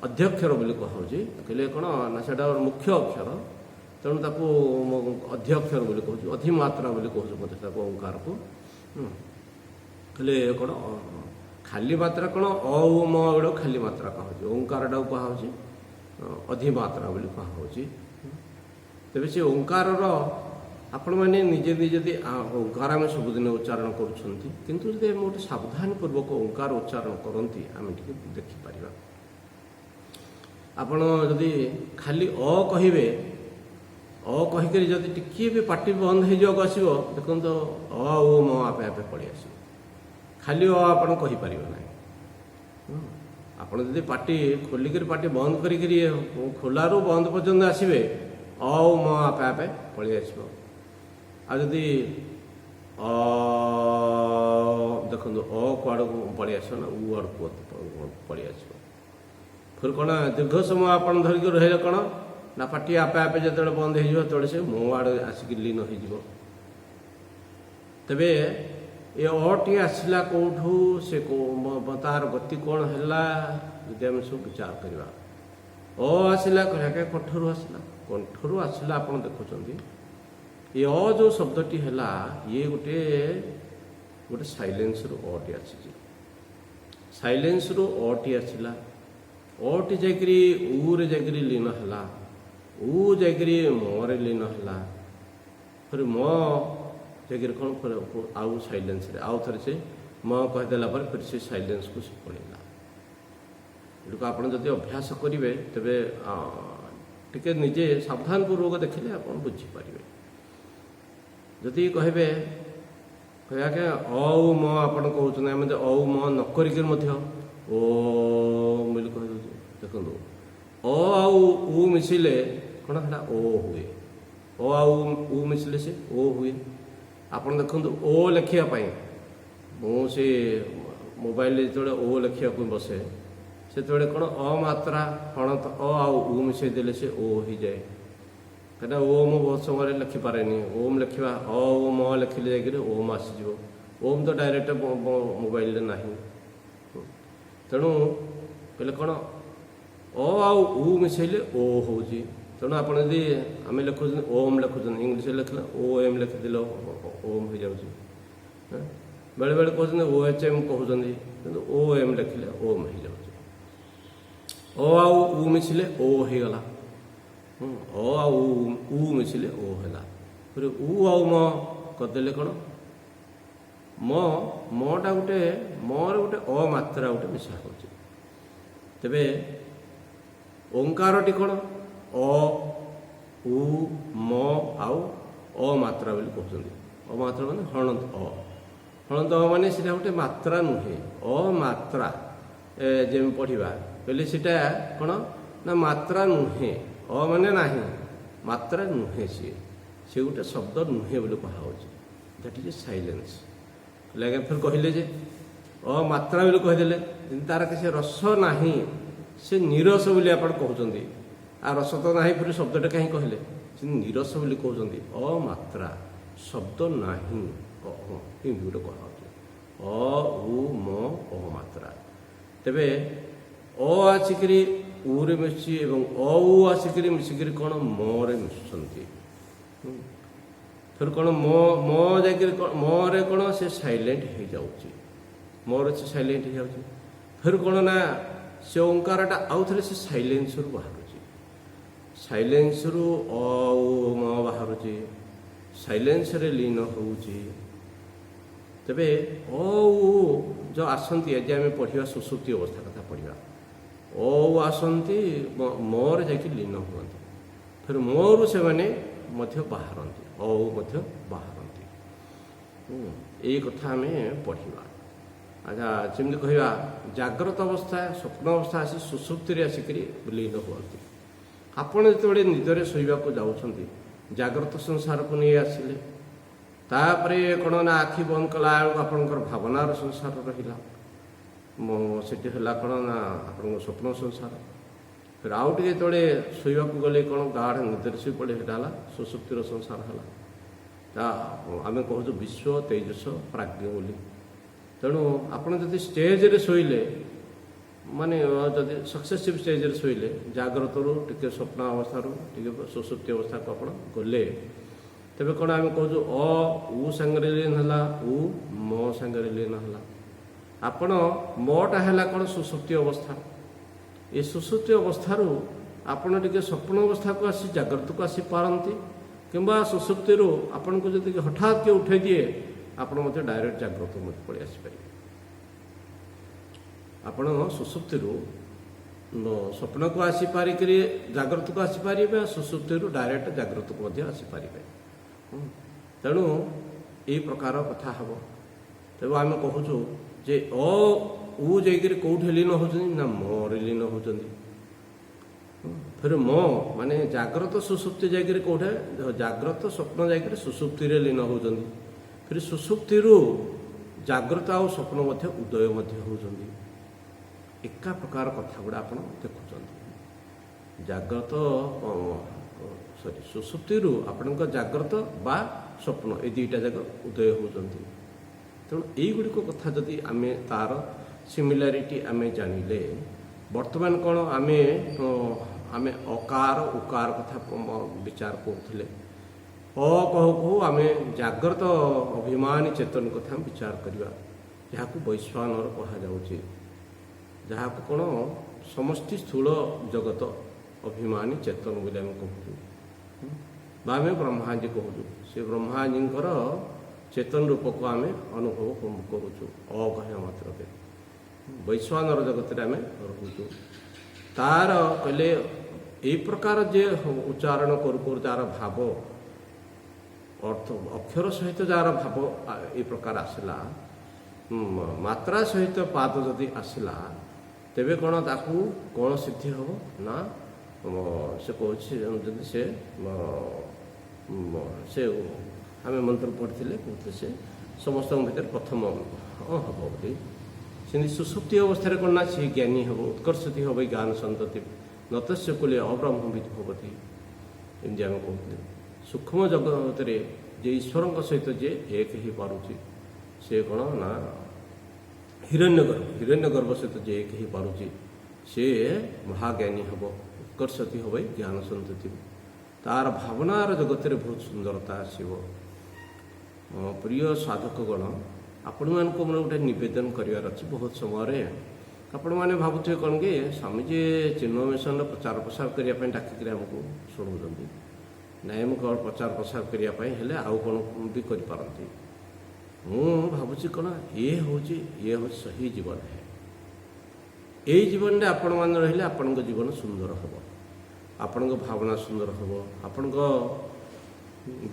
ଅଧ୍ୟକ୍ଷର ବୋଲି କୁହାହେଉଛି। କହିଲେ କ'ଣ ନା ସେଇଟା ମୁଖ୍ୟ ଅକ୍ଷର, ତେଣୁ ତାକୁ ଅଧ୍ୟକ୍ଷର ବୋଲି କହୁଛୁ, ଅଧିମାତ୍ରା ବୋଲି କହୁଛୁ ମଧ୍ୟ ତାକୁ ଓଙ୍କାରକୁ। କହିଲେ କ'ଣ ଖାଲି ମାତ୍ରା କ'ଣ ଅ ଓ ମ ଏଗୁଡ଼ାକୁ ଖାଲି ମାତ୍ରା କୁହାହେଉଛି, ଓଙ୍କାରଟାକୁ କୁହାହେଉଛି ଅଧିମାତ୍ରା ବୋଲି କୁହାହେଉଛି। ତେବେ ସେ ଓଙ୍କାରର ଆପଣମାନେ ନିଜେ ଯଦି ଓଙ୍କାର ଆମେ ସବୁଦିନ ଉଚ୍ଚାରଣ କରୁଛନ୍ତି, କିନ୍ତୁ ଯଦି ଆମେ ଗୋଟେ ସାବଧାନପୂର୍ବକ ଓଙ୍କାର ଉଚ୍ଚାରଣ କରନ୍ତି ଆମେ ଟିକେ ଦେଖିପାରିବା। ଆପଣ ଯଦି ଖାଲି ଅ କହିବେ, ଅ କହିକରି ଯଦି ଟିକିଏ ବି ପାଟି ବନ୍ଦ ହେଇଯିବାକୁ ଆସିବ, ଦେଖନ୍ତୁ ଅ ଓ ମ ଆପେ ଆପେ ପଳେଇ ଆସିବ। ଖାଲି ଅ ଆପଣ କହିପାରିବେ ନାହିଁ। ଆପଣ ଯଦି ପାଟି ଖୋଲିକରି ପାଟି ବନ୍ଦ କରିକିରି ଖୋଲାରୁ ବନ୍ଦ ପର୍ଯ୍ୟନ୍ତ ଆସିବେ, ଅ ଓ ମ ଆପେ ଆପେ ପଳେଇ ଆସିବ। ଆଉ ଯଦି ଦେଖନ୍ତୁ ଅ କୁଆଡ଼କୁ ପଳେଇ ଆସିବ ନା ଉ ଆଡ଼କୁ ପଳେଇ ଆସିବ। ଫେର କ'ଣ ଦୀର୍ଘ ସମୟ ଆପଣ ଧରିକି ରହିଲେ କ'ଣ ନା ପାଟି ଆପେ ଆପେ ଯେତେବେଳେ ବନ୍ଦ ହେଇଯିବ ସେତେବେଳେ ସେ ମୋ ଆଡ଼େ ଆସିକି ଲୀନ ହେଇଯିବ। ତେବେ ଏ ଅଟି ଆସିଲା କେଉଁଠୁ, ସେ ତାର ଗତି କ'ଣ ହେଲା ଯଦି ଆମେ ସବୁ ବିଚାର କରିବା। ଅ ଆସିଲା କଣ୍ଠରୁ ଆସିଲା, କଣ୍ଠରୁ ଆସିଲା ଆପଣ ଦେଖୁଛନ୍ତି। ଏ ଅ ଯେଉଁ ଶବ୍ଦଟି ହେଲା ଇଏ ଗୋଟେ ସାଇଲେନ୍ସରୁ ଅଟି ଆସିଛି। ସାଇଲେନ୍ସରୁ ଅଟି ଆସିଲା, ଅଟି ଯାଇକରି ଉରେ ଯାଇକରି ଲୀନ ହେଲା, ଉ ଯାଇକରି ମରେ ଲୀନ ହେଲା, ଫେରେ ମ ଯାଇକରି କ'ଣ ଆଉ ସାଇଲେନ୍ସରେ ଆଉ ଥରେ ସେ ମ କହିଦେଲା ପରେ ଫେରେ ସେ ସାଇଲେନ୍ସକୁ ସେ ପଳେଇଲା। ଏଗୁଡ଼ିକ ଆପଣ ଯଦି ଅଭ୍ୟାସ କରିବେ ତେବେ ଟିକେ ନିଜେ ସାବଧାନପୂର୍ବକ ଦେଖିଲେ ଆପଣ ବୁଝିପାରିବେ। ଯଦି କହିବେ ଆଜ୍ଞା ଅ ଉ ମ ଆପଣ କହୁଛନ୍ତି, ଆମେ ଅ ଉ ମ ନ କରିକି ମଧ୍ୟ ଓ ବୋଲି କହିଦେଉଛୁ। ଦେଖନ୍ତୁ ଅ ଆଉ ଉ ମିଶିଲେ କ'ଣ ସେଟା ଓ ହୁଏ, ଅ ଆଉ ଉ ମିଶିଲେ ସେ ଓ ହୁଏ। ଆପଣ ଦେଖନ୍ତୁ ଓ ଲେଖିବା ପାଇଁ ମୁଁ ସେ ମୋବାଇଲରେ ଯେତେବେଳେ ଓ ଲେଖିବାକୁ ବସେ ସେତେବେଳେ କ'ଣ ମାତ୍ରା ହଣତ ଅ ଆଉ ଉ ମିଶାଇ ଦେଲେ ସେ ଓ ହେଇଯାଏ। କାହିଁକିନା ଓମ୍ ବହୁତ ସମୟରେ ଲେଖିପାରେନି, ଓମ୍ ଲେଖିବା ଅ ଓ ମ ଲେଖିଲେ ଯାଇକରି ଓମ୍ ଆସିଯିବ। ଓମ୍ ତ ଡାଇରେକ୍ଟ ମୋବାଇଲରେ ନାହିଁ। ତେଣୁ କହିଲେ କ'ଣ ଅ ଆଉ ଉ ମିଶାଇଲେ ଓ ହେଉଛି। ତେଣୁ ଆପଣ ଯଦି ଆମେ ଲେଖୁଛନ୍ତି ଓମ୍ ଲେଖୁଛନ୍ତି, ଇଂଲିଶରେ ଲେଖିଲେ ଓ ଏମ୍ ଲେଖିଦେଲେ ଓମ୍ ହେଇଯାଉଛି। ବେଳେବେଳେ କହୁଛନ୍ତି ଓ ଏଚ୍ ଏମ୍ କହୁଛନ୍ତି, କିନ୍ତୁ ଓ ଏମ୍ ଲେଖିଲେ ଓମ୍ ହେଇଯାଉଛି। ଅ ଆଉ ଉ ମିଶିଲେ ଓ ହେଇଗଲା, ଅ ଆଉ ଉ ମିଶିଲେ ଓ ହେଲା। ଉ ଆଉ ମ କରିଦେଲେ କ'ଣ ମଟା ଗୋଟେ ମରେ ଗୋଟେ ଅମାତ୍ରା ଗୋଟେ ମିଶା ହେଉଛି। ତେବେ ଓଙ୍କାରଟି କ'ଣ ଅ ଉ ମ ଆଉ ଅମାତ୍ରା ବୋଲି କହୁଛନ୍ତି। ଅମାତ୍ରା ମାନେ ହଳନ୍ତ ମାନେ ସେଇଟା ଗୋଟେ ମାତ୍ରା ନୁହେଁ, ଅମାତ୍ରା। ଯେମିତି ପଢ଼ିବା କହିଲେ ସେଇଟା କ'ଣ ନା ମାତ୍ରା ନୁହେଁ, ମାନେ ନାହିଁ, ମାତ୍ରା ନୁହେଁ, ସେ ଗୋଟେ ଶବ୍ଦ ନୁହେଁ ବୋଲି କୁହାହେଉଛି। That is silence. ଆଜ୍ଞା ଫେର କହିଲେ ଯେ ଅମାତ୍ରା ବୋଲି କହିଦେଲେ, କିନ୍ତୁ ତାର କିଛି ରସ ନାହିଁ, ସେ ନିରସ ବୋଲି ଆପଣ କହୁଛନ୍ତି। ଆଉ ରସ ତ ନାହିଁ, ଫେର ଶବ୍ଦଟା କାହିଁ କହିଲେ? ସେ ନିରସ ବୋଲି କହୁଛନ୍ତି। ଅମାତ୍ରା, ଶବ୍ଦ ନାହିଁ, ଏମିତି ଗୋଟେ କୁହାହେଉଛି। ଅ ଉ ମ ଅମାତ୍ରା। ତେବେ ଆସିକରି ଉରେ ମିଶୁଛି ଏବଂ ଉ ଆସିକରି ମିଶିକରି କ'ଣ ମରେ ମିଶୁଛନ୍ତି। ଫେର କ'ଣ ମ ଯାଇକରି ମରେ କ'ଣ ସେ ସାଇଲେଣ୍ଟ ହେଇଯାଉଛି, ମରେ ସେ ସାଇଲେଣ୍ଟ ହେଇଯାଉଛି। ଫେର କ'ଣ ନା ସେ ଓଙ୍କାରଟା ଆଉ ଥରେ ସେ ସାଇଲେନ୍ସରୁ ବାହାରୁଛି, ସାଇଲେନ୍ସରୁ ମ ବାହାରୁଛି, ସାଇଲେନ୍ସରେ ଲୀନ ହେଉଛି। ତେବେ ଯେଉଁ ଆସନ୍ତି, ଆଜି ଆମେ ପଢ଼ିବା ସୁଷୁପ୍ତି ଅବସ୍ଥା କଥା ପଢ଼ିବା। ଆସନ୍ତି ମରେ ଯାଇକି ଲୀନ ହୁଅନ୍ତି, ଫେର ମରୁ ସେମାନେ ମଧ୍ୟ ବାହାରନ୍ତି, ମଧ୍ୟ ବାହାରନ୍ତି। ଏଇ କଥା ଆମେ ପଢ଼ିବା। ଆଚ୍ଛା, ଯେମିତି କହିବା ଜାଗ୍ରତ ଅବସ୍ଥା, ସ୍ୱପ୍ନ ଅବସ୍ଥା ଆସି ସୁଷୁପ୍ତିରେ ଆସିକରି ଲୀନ ହୁଅନ୍ତି। ଆପଣ ଯେତେବେଳେ ନିଦରେ ଶୋଇବାକୁ ଯାଉଛନ୍ତି, ଜାଗ୍ରତ ସଂସାରକୁ ନେଇ ଆସିଲେ, ତାପରେ କ'ଣ ନା ଆଖି ବନ୍ଦ କଲା ବେଳକୁ ଆପଣଙ୍କର ଭାବନାର ସଂସାର ରହିଲା, ସେଠି ହେଲା କ'ଣ ନା ଆପଣଙ୍କ ସ୍ୱପ୍ନ ସଂସାର। ଫେର ଆଉ ଟିକେ ଯେତେବେଳେ ଶୋଇବାକୁ ଗଲେ କ'ଣ ଗାଢ଼ ନିଦରେ ଶୋଇ ପଡ଼େ, ସେଟା ହେଲା ସୁଷୁପ୍ତିର ସଂସାର ହେଲା। ତା ଆମେ କହୁଛୁ ବିଶ୍ୱ ତେଜସ ପ୍ରାଜ୍ଞ ବୋଲି। ତେଣୁ ଆପଣ ଯଦି ଷ୍ଟେଜରେ ଶୋଇଲେ, ମାନେ ଯଦି ସକ୍ସେସିଭ୍ ଷ୍ଟେଜରେ ଶୋଇଲେ, ଜାଗ୍ରତରୁ ଟିକେ ସ୍ୱପ୍ନ ଅବସ୍ଥାରୁ ଟିକେ ସୁଷୁପ୍ତି ଅବସ୍ଥାକୁ ଆପଣ ଗଲେ, ତେବେ କ'ଣ ଆମେ କହୁଛୁ ଉ ସାଙ୍ଗରେ ଲୀନ ହେଲା, ମ ସାଙ୍ଗରେ ଲୀନ ହେଲା। ଆପଣ ମଟା ହେଲା କ'ଣ ସୁଷୁପ୍ତି ଅବସ୍ଥା। ଏ ସୁଷୁପ୍ତି ଅବସ୍ଥାରୁ ଆପଣ ଟିକେ ସ୍ୱପ୍ନ ଅବସ୍ଥାକୁ ଆସି ଜାଗ୍ରତକୁ ଆସିପାରନ୍ତି, କିମ୍ବା ସୁଷୁପ୍ତିରୁ ଆପଣଙ୍କୁ ଯଦି ହଠାତ୍ କିଏ ଉଠାଇ ଦିଏ, ଆପଣ ମଧ୍ୟ ଡାଇରେକ୍ଟ ଜାଗ୍ରତ ମଧ୍ୟ ପଳେଇ ଆସିପାରିବେ। ଆପଣ ସୁଷୁପ୍ତିରୁ ସ୍ୱପ୍ନକୁ ଆସିପାରିକରି ଜାଗ୍ରତକୁ ଆସିପାରିବେ, ସୁଷୁପ୍ତିରୁ ଡାଇରେକ୍ଟ ଜାଗ୍ରତକୁ ମଧ୍ୟ ଆସିପାରିବେ। ତେଣୁ ଏଇ ପ୍ରକାର କଥା ହେବ। ତେବେ ଆମେ କହୁଛୁ ଯେ ଯାଇକରି କେଉଁଠି ଲୀନ ହେଉଛନ୍ତି ନା ମରେ ଲୀନ ହେଉଛନ୍ତି। ଫେର ମାନେ ଜାଗ୍ରତ ସୁଷୁପ୍ତି ଯାଇକରି କେଉଁଠି, ଜାଗ୍ରତ ସ୍ୱପ୍ନ ଯାଇକରି ସୁଷୁପ୍ତିରେ ଲୀନ ହେଉଛନ୍ତି। ଫେର ସୁଷୁପ୍ତିରୁ ଜାଗ୍ରତ ଆଉ ସ୍ୱପ୍ନ ମଧ୍ୟ ଉଦୟ ମଧ୍ୟ ହେଉଛନ୍ତି। ଏକା ପ୍ରକାର କଥା ଗୁଡ଼ା ଆପଣ ଦେଖୁଛନ୍ତି। ଜାଗ୍ରତ ସୁଷୁପ୍ତିରୁ ଆପଣଙ୍କ ଜାଗ୍ରତ ବା ସ୍ୱପ୍ନ, ଏ ଦୁଇଟା ଯାକ ଉଦୟ ହେଉଛନ୍ତି। ତେଣୁ ଏଇଗୁଡ଼ିକ କଥା ଯଦି ଆମେ ତାର ସିମିଲାରିଟି ଆମେ ଜାଣିଲେ, ବର୍ତ୍ତମାନ କ'ଣ ଆମେ ଅକାର ଉକାର କଥା ବିଚାର କରୁଥିଲେ, କହୁ ଆମେ ଜାଗ୍ରତ ଅଭିମାନୀ ଚେତନ କଥା ବିଚାର କରିବା, ଯାହାକୁ ବୈଶ୍ୱାନର କୁହାଯାଉଛି, ଯାହାକୁ କ'ଣ ସମଷ୍ଟି ସ୍ଥୂଳ ଜଗତ ଅଭିମାନୀ ଚେତନ ବୋଲି ଆମେ କହୁଛୁ, ବା ଆମେ ବ୍ରହ୍ମାଜୀ କହୁଛୁ। ସେ ବ୍ରହ୍ମାଜୀଙ୍କର ଚେତନ ରୂପକୁ ଆମେ ଅନୁଭବ କରୁଛୁ। କହିବା ମାତ୍ରକେ ବୈଶ୍ୱାନର ଜଗତରେ ଆମେ ରହୁଛୁ। ତାର କହିଲେ ଏଇ ପ୍ରକାର ଯେ ଉଚ୍ଚାରଣ କରୁ କରୁ ଯାହାର ଭାବ ଅର୍ଥ ଅକ୍ଷର ସହିତ ଯାହାର ଭାବ ଏଇ ପ୍ରକାର ଆସିଲା, ମାତ୍ରା ସହିତ ପାଦ ଯଦି ଆସିଲା, ତେବେ କ'ଣ ତାକୁ କ'ଣ ସିଦ୍ଧି ହେବ ନା ସେ କହୁଛି, ଯଦି ସେ ଆମେ ମନ୍ତ୍ର ପଢ଼ିଥିଲେ, କହୁଥିଲେ ସେ ସମସ୍ତଙ୍କ ଭିତରେ ପ୍ରଥମ ହେବ ବୋଲି। ସେମିତି ସୁଷୁପ୍ତି ଅବସ୍ଥାରେ କ'ଣ ନା ସେ ଜ୍ଞାନୀ ହେବ, ଉତ୍କର୍ଷତି ହେବ ଜ୍ଞାନ ସନ୍ତତି ନତସ୍ୟ କୁଲେ ଅବ୍ରହ୍ମବିଦ୍ ଭବତି। ଏମିତି ଆମେ କହୁଥିଲେ। ସୂକ୍ଷ୍ମ ଜଗତରେ ଯେ ଈଶ୍ୱରଙ୍କ ସହିତ ଯେ ଏକ ହେଇପାରୁଛି, ସେ କ'ଣ ନା ହିରଣ୍ୟଗର୍ଭ ସହିତ ଯେ ଏକ ହେଇପାରୁଛି, ସେ ମହାଜ୍ଞାନୀ ହେବ, ଉତ୍କର୍ଷତି ହେବ ଜ୍ଞାନ ସନ୍ତତି। ତାର ଭାବନାର ଜଗତରେ ବହୁତ ସୁନ୍ଦରତା ଆସିବ। ପ୍ରିୟ ସାଧକଗଣ, ଆପଣମାନଙ୍କୁ ମୋର ଗୋଟେ ନିବେଦନ କରିବାର ଅଛି। ବହୁତ ସମୟରେ ଆପଣମାନେ ଭାବୁଥିବେ କ'ଣ କି ସ୍ୱାମୀଜୀ ଚିନ୍ମୟ ମିଶନର ପ୍ରଚାର ପ୍ରସାର କରିବା ପାଇଁ ଡାକିକିରି ଆମକୁ ଶୁଣଉଛନ୍ତି। ନାଇଁ, ମୁଁ କେବଳ ପ୍ରଚାର ପ୍ରସାର କରିବା ପାଇଁ ହେଲେ ଆଉ କ'ଣ ବି କରିପାରନ୍ତି। ମୁଁ ଭାବୁଛି କ'ଣ ଇଏ ହେଉଛି ସହି ଜୀବନ ହେ। ଏଇ ଜୀବନରେ ଆପଣମାନେ ରହିଲେ ଆପଣଙ୍କ ଜୀବନ ସୁନ୍ଦର ହେବ, ଆପଣଙ୍କ ଭାବନା ସୁନ୍ଦର ହେବ, ଆପଣଙ୍କ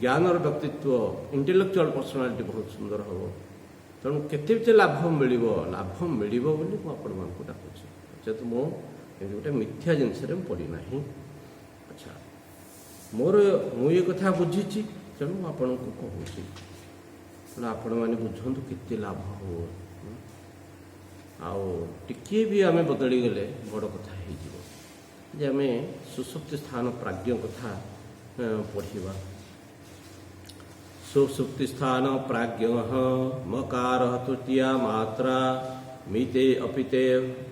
ଜ୍ଞାନର ବ୍ୟକ୍ତିତ୍ୱ ଇଣ୍ଟେଲେକ୍ଚୁଆଲ୍ ପର୍ସନାଲିଟି ବହୁତ ସୁନ୍ଦର ହେବ। ତେଣୁ କେତେ ଲାଭ ମିଳିବ ବୋଲି ମୁଁ ଆପଣମାନଙ୍କୁ ଡାକୁଛି, ଯେହେତୁ ମୁଁ ଏମିତି ଗୋଟେ ମିଥ୍ୟା ଜିନିଷରେ ମୁଁ ପଡ଼ିନାହିଁ। ଆଚ୍ଛା, ମୁଁ ଏ କଥା ବୁଝିଛି, ତେଣୁ ମୁଁ ଆପଣଙ୍କୁ କହୁଛି, ତେଣୁ ଆପଣମାନେ ବୁଝନ୍ତୁ କେତେ ଲାଭ ହେବ। ଆଉ ଟିକିଏ ବି ଆମେ ବଦଳିଗଲେ ବଡ଼ କଥା ହେଇଯିବ। ଯେ ଆମେ ସୁଷୁପ୍ତି ସ୍ଥାନ ପ୍ରାଜ୍ଞ କଥା ପଢ଼ିବା। सुषुप्ति स्थान प्राज्ञ मकार तृतीया मात्रा मिते अपिते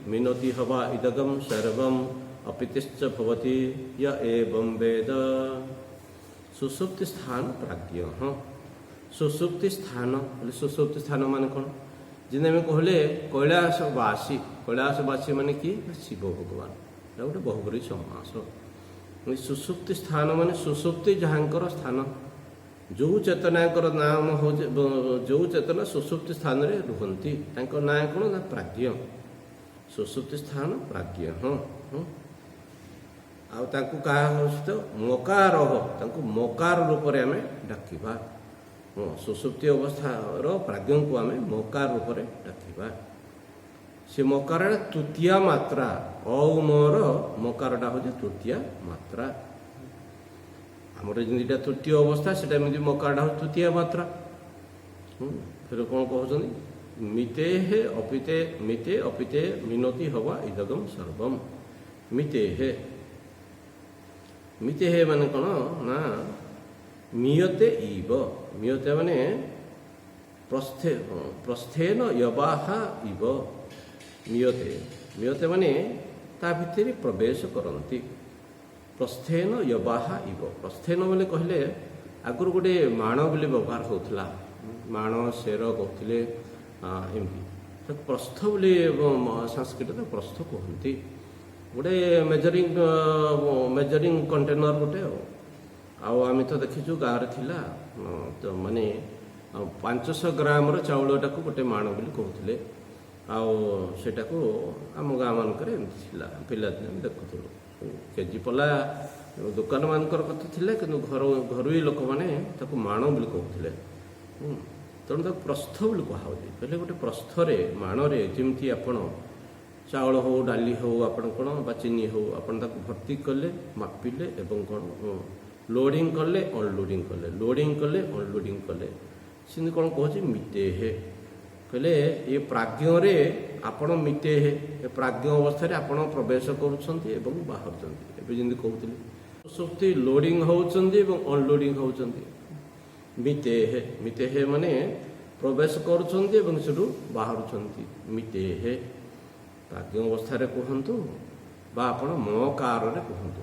मिनोति हवा इदगम सर्वम अपितिश्च भवति य एवं वेद। सुषुप्ति स्थान प्राज्ञ सुषुप्ति स्थान माने कौन जिन्हें में कहले कैलासवासी माने कि शिव भगवान गोटे बहुबरी समास। सुषुप्ति स्थान माने सुषुप्ति जहाँकर स्थान जो चेतनाकर नाम हो जो चेतना सुषुप्ति स्थान रे रुहंती तांको नाम कौन ना प्राज्ञ। सुषुप्ति स्थान प्राज्ञ आउ तांको कहा होछि तो मकार तांको मकार रूप रे हमें डाकिबा। सुषुप्ति अवस्था रो प्राज्ञ को हमें मकार रूप रे डाकिबा। से मकार तृतीया मात्रा औमर मकारटा हो तृतीया मात्रा। आमर जिनटा तृतीय अवस्था से मकाड़ा हो तृतीय मात्रा। फिर कौन कहते मिते अपिते मिनोति हवा इदगम सर्वम। मिते माने कौन ना मियते इव। मियते माने प्रस्थेन यवाहा इव। मियते माने ता भितर प्रवेश करती। प्रस्थेन यवाहा इव। प्रस्थेन बोले कहले आगुरी गोटे माण बोले व्यवहार होता। माण शेर कहते एमती प्रस्थ बोले संस्कृत प्रस्थ कहती। गोटे मेजरिंग कंटेनर गोटे आम तो देखीचु गाँव थिला तो माने 500 ग्राम चाउलटा को गोटे माण बोली कहते। आटा को आम गाँ मानक पिला देखुलु केजी पला दुकान मानकर कथा थिला कि घरोई लोक मैंने माण बोली कहते। तेणु ताको प्रस्थ बोली कहा पहले गोटे प्रस्थरे माणरे जमी आपण चाउल हो डाली हो आपण कौन बा चीनी हो आपण भर्ती कले मापिले एवं कौन लोडिंग कले अनलोडिंग कले सिंध कौन कह मिते हे कहले ये प्राज्ञ रे आपण मिते हे प्राज्ञ अवस्था आपण प्रवेश करुछंती एवं बाहर चंती। एबे जिंदी कहउतली सुप्ति लोडिंग होउछंती एवं अनलोडिंग होउछंती। मिते हे माने प्रवेश करुछंती एवं सेटु बाहरुछंती। मिते हे प्राज्ञ अवस्था रे कहंतु बा आपण मकार रे कहंतु।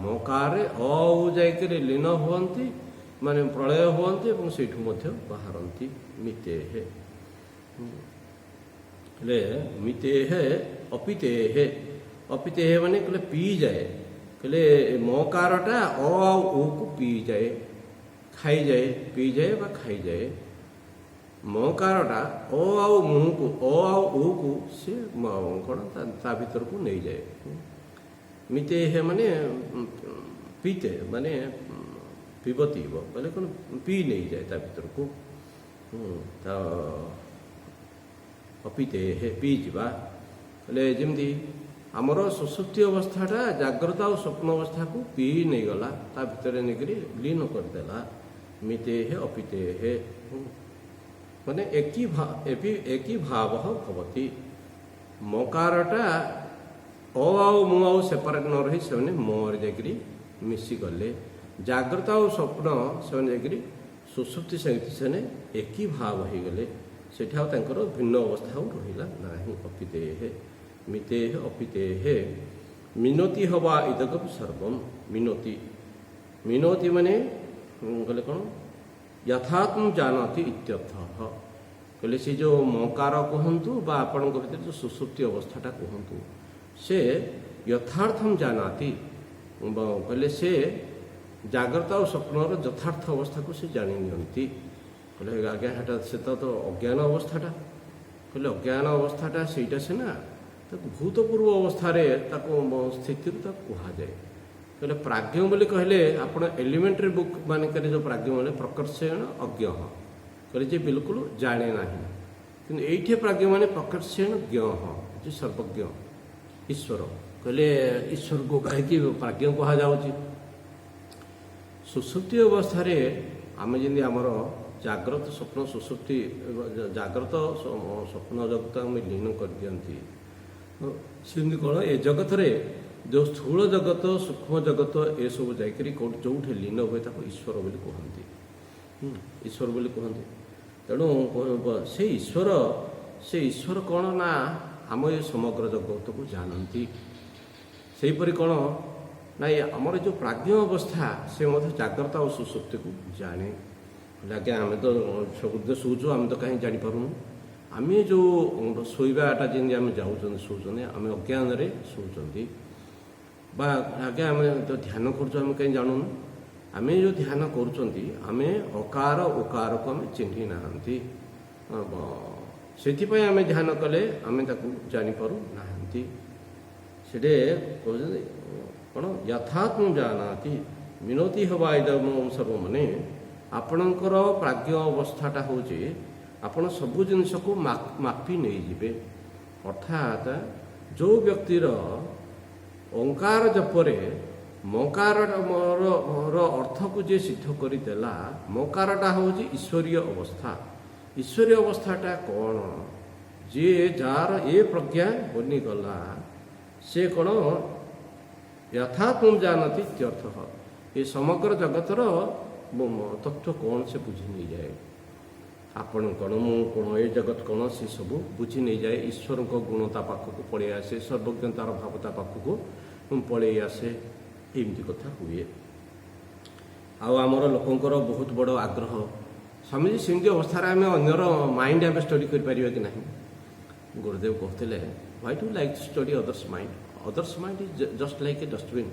मकार रे औ जायके लीन होवंती माने प्रलय होवंती एवं सेठु मध्य बाहरंती। मिते हे मिते है अपिते है माने कहले पी जाए। कहले मकारटा अ उ को पी जाए खाई जाए पी जाए बा खाई जाए। मकारटा अ आउ मुह को अ आउ उ को से कौन ता भीतर को नहीं जाए। मिते है माने पीते माने पिबती बोले कौन पी नहीं जाए ता भीतर को। अपिते हे पी जा जमी आमर सुसुप्ति अवस्थाटा जाग्रत और स्वप्न अवस्था को पी नहीं गला ता भितर नहीं लीन करदेला। मिते हे अपिते हे माने एक ही भाव भवती। मकारटा अ आउ मु आउ सेपरेट न रही से मोर जाकरी मिसी गले। जाग्रत और स्वप्न से सुसुप्ति सहित से एक ही भाव हो गले। सेठा भिन्न अवस्था रहा ना। अपिते हे मिते हे अपिते हे मिनोति हवा इदगम सर्वम। मिनोति माने कहले कौन यथात्म जानती इत्यर्थः। कहले से जो मकार कहतु बा आपण भीतर जो सुसुप्ति अवस्थाटा कहतु से यथार्थम जानाति। कहले से जाग्रत और स्वप्नर यथार्थ अवस्था को से जानी नियंती। କହିଲେ ଆଜ୍ଞା ହେଟା ସେଟା ତ ଅଜ୍ଞାନ ଅବସ୍ଥାଟା। କହିଲେ ଅଜ୍ଞାନ ଅବସ୍ଥାଟା ସେଇଟା ସିନା ତାକୁ ଭୂତପୂର୍ବ ଅବସ୍ଥାରେ ତାକୁ ସ୍ଥିତିରୁ ତାକୁ କୁହାଯାଏ। କହିଲେ ପ୍ରାଜ୍ଞ ବୋଲି କହିଲେ ଆପଣ ଏଲିମେଣ୍ଟାରୀ ବୁକ୍ ମାନଙ୍କରେ ଯେଉଁ ପ୍ରାଜ୍ଞ ମାନେ ପ୍ରକର୍ଷଣ ଅଜ୍ଞ କହିଲେ ଯେ ବିଲକୁଲ ଜାଣେ ନାହିଁ, କିନ୍ତୁ ଏଇଠି ପ୍ରାଜ୍ଞ ମାନେ ପ୍ରକର୍ଷଣ ଜ୍ଞ ଯେ ସର୍ବଜ୍ଞ ଈଶ୍ୱର। କହିଲେ ଈଶ୍ୱରକୁ କାହିଁକି ପ୍ରାଜ୍ଞ କୁହାଯାଉଛି? ସୁଷୁପ୍ତି ଅବସ୍ଥାରେ ଆମେ ଯେମିତି ଆମର ଜାଗ୍ରତ ସ୍ୱପ୍ନ ସୁଷୁପ୍ତି ଜାଗ୍ରତ ସ୍ୱପ୍ନ ଜଗତ ଆମେ ଲୀନ କରିଦିଅନ୍ତି, ସେମିତି କ'ଣ ଏ ଜଗତରେ ଯେଉଁ ସ୍ଥୂଳ ଜଗତ ସୂକ୍ଷ୍ମ ଜଗତ ଏସବୁ ଯାଇକରି ଯେଉଁଠି ଲୀନ ହୁଏ ତାକୁ ଈଶ୍ୱର ବୋଲି କୁହନ୍ତି, ଈଶ୍ୱର ବୋଲି କୁହନ୍ତି। ତେଣୁ ସେ ଈଶ୍ୱର କ'ଣ ନା ଆମ ଏ ସମଗ୍ର ଜଗତକୁ ଜାଣନ୍ତି। ସେହିପରି କ'ଣ ନାଇଁ ଆମର ଯେଉଁ ପ୍ରାଜ୍ଞ ଅବସ୍ଥା ସେ ମଧ୍ୟ ଜାଗ୍ରତ ଆଉ ସୁଷୁପ୍ତିକୁ ଜାଣେ। ଆଜ୍ଞା ଆମେ ତ ସବୁଦିନ ଶୋଉଛୁ, ଆମେ ତ କାହିଁ ଜାଣିପାରୁନୁ? ଆମେ ଯେଉଁ ଶୋଇବାଟା ଯେମିତି ଆମେ ଯାଉଛନ୍ତି ଶୋଉଛନ୍ତି, ଆମେ ଅଜ୍ଞାନରେ ଶୋଉଛନ୍ତି। ବା ଆଜ୍ଞା ଆମେ ତ ଧ୍ୟାନ କରୁଛୁ, ଆମେ କାହିଁ ଜାଣୁନୁ? ଆମେ ଯେଉଁ ଧ୍ୟାନ କରୁଛନ୍ତି ଆମେ ଅକାର ଓକାରକୁ ଆମେ ଚିହ୍ନି ନାହାନ୍ତି, ସେଥିପାଇଁ ଆମେ ଧ୍ୟାନ କଲେ ଆମେ ତାକୁ ଜାଣିପାରୁନାହାନ୍ତି। ସେଠି କହୁଛନ୍ତି କ'ଣ ଯଥାତ୍ମ ଜାନାତି ମିନତି ହେବା ଇଦମ ସର୍ବମାନେ। ଆପଣଙ୍କର ପ୍ରାଜ୍ଞ ଅବସ୍ଥାଟା ହେଉଛି ଆପଣ ସବୁ ଜିନିଷକୁ ମାପି ନେଇଯିବେ। ଅର୍ଥାତ୍ ଯେଉଁ ବ୍ୟକ୍ତିର ଓଙ୍କାର ଜପରେ ମକାରର ଅର୍ଥକୁ ଯିଏ ସିଦ୍ଧ କରିଦେଲା, ମକାରଟା ହେଉଛି ଈଶ୍ୱରୀୟ ଅବସ୍ଥା। ଈଶ୍ୱରୀୟ ଅବସ୍ଥାଟା କ'ଣ? ଯିଏ ଯାହାର ଏ ପ୍ରଜ୍ଞା ବନିଗଲା ସେ କ'ଣ ଯଥାତ୍ମ ଜାନତି ଇତ୍ୟର୍ଥ। ଏ ସମଗ୍ର ଜଗତର ତତ୍ତ୍ୱ କ'ଣ ସେ ବୁଝି ନେଇଯାଏ। ଆପଣ କ'ଣ, ମୁଁ କ'ଣ, ଏ ଜଗତ କ'ଣ, ସେ ସବୁ ବୁଝି ନେଇଯାଏ। ଈଶ୍ୱରଙ୍କ ଗୁଣ ତା ପାଖକୁ ପଳେଇ ଆସେ, ସର୍ବଜ୍ଞତାର ଭାବ ତା ପାଖକୁ ପଳେଇ ଆସେ। ଏମିତି କଥା ହୁଏ। ଆଉ ଆମର ଲୋକଙ୍କର ବହୁତ ବଡ଼ ଆଗ୍ରହ, ସ୍ୱାମୀଜୀ ସେମିତି ଅବସ୍ଥାରେ ଆମେ ଅନ୍ୟର ମାଇଣ୍ଡ ଆମେ ଷ୍ଟଡି କରିପାରିବା କି ନାହିଁ? ଗୁରୁଦେବ କହୁଥିଲେ why do like to study others mind? Others mind is just like a dustbin.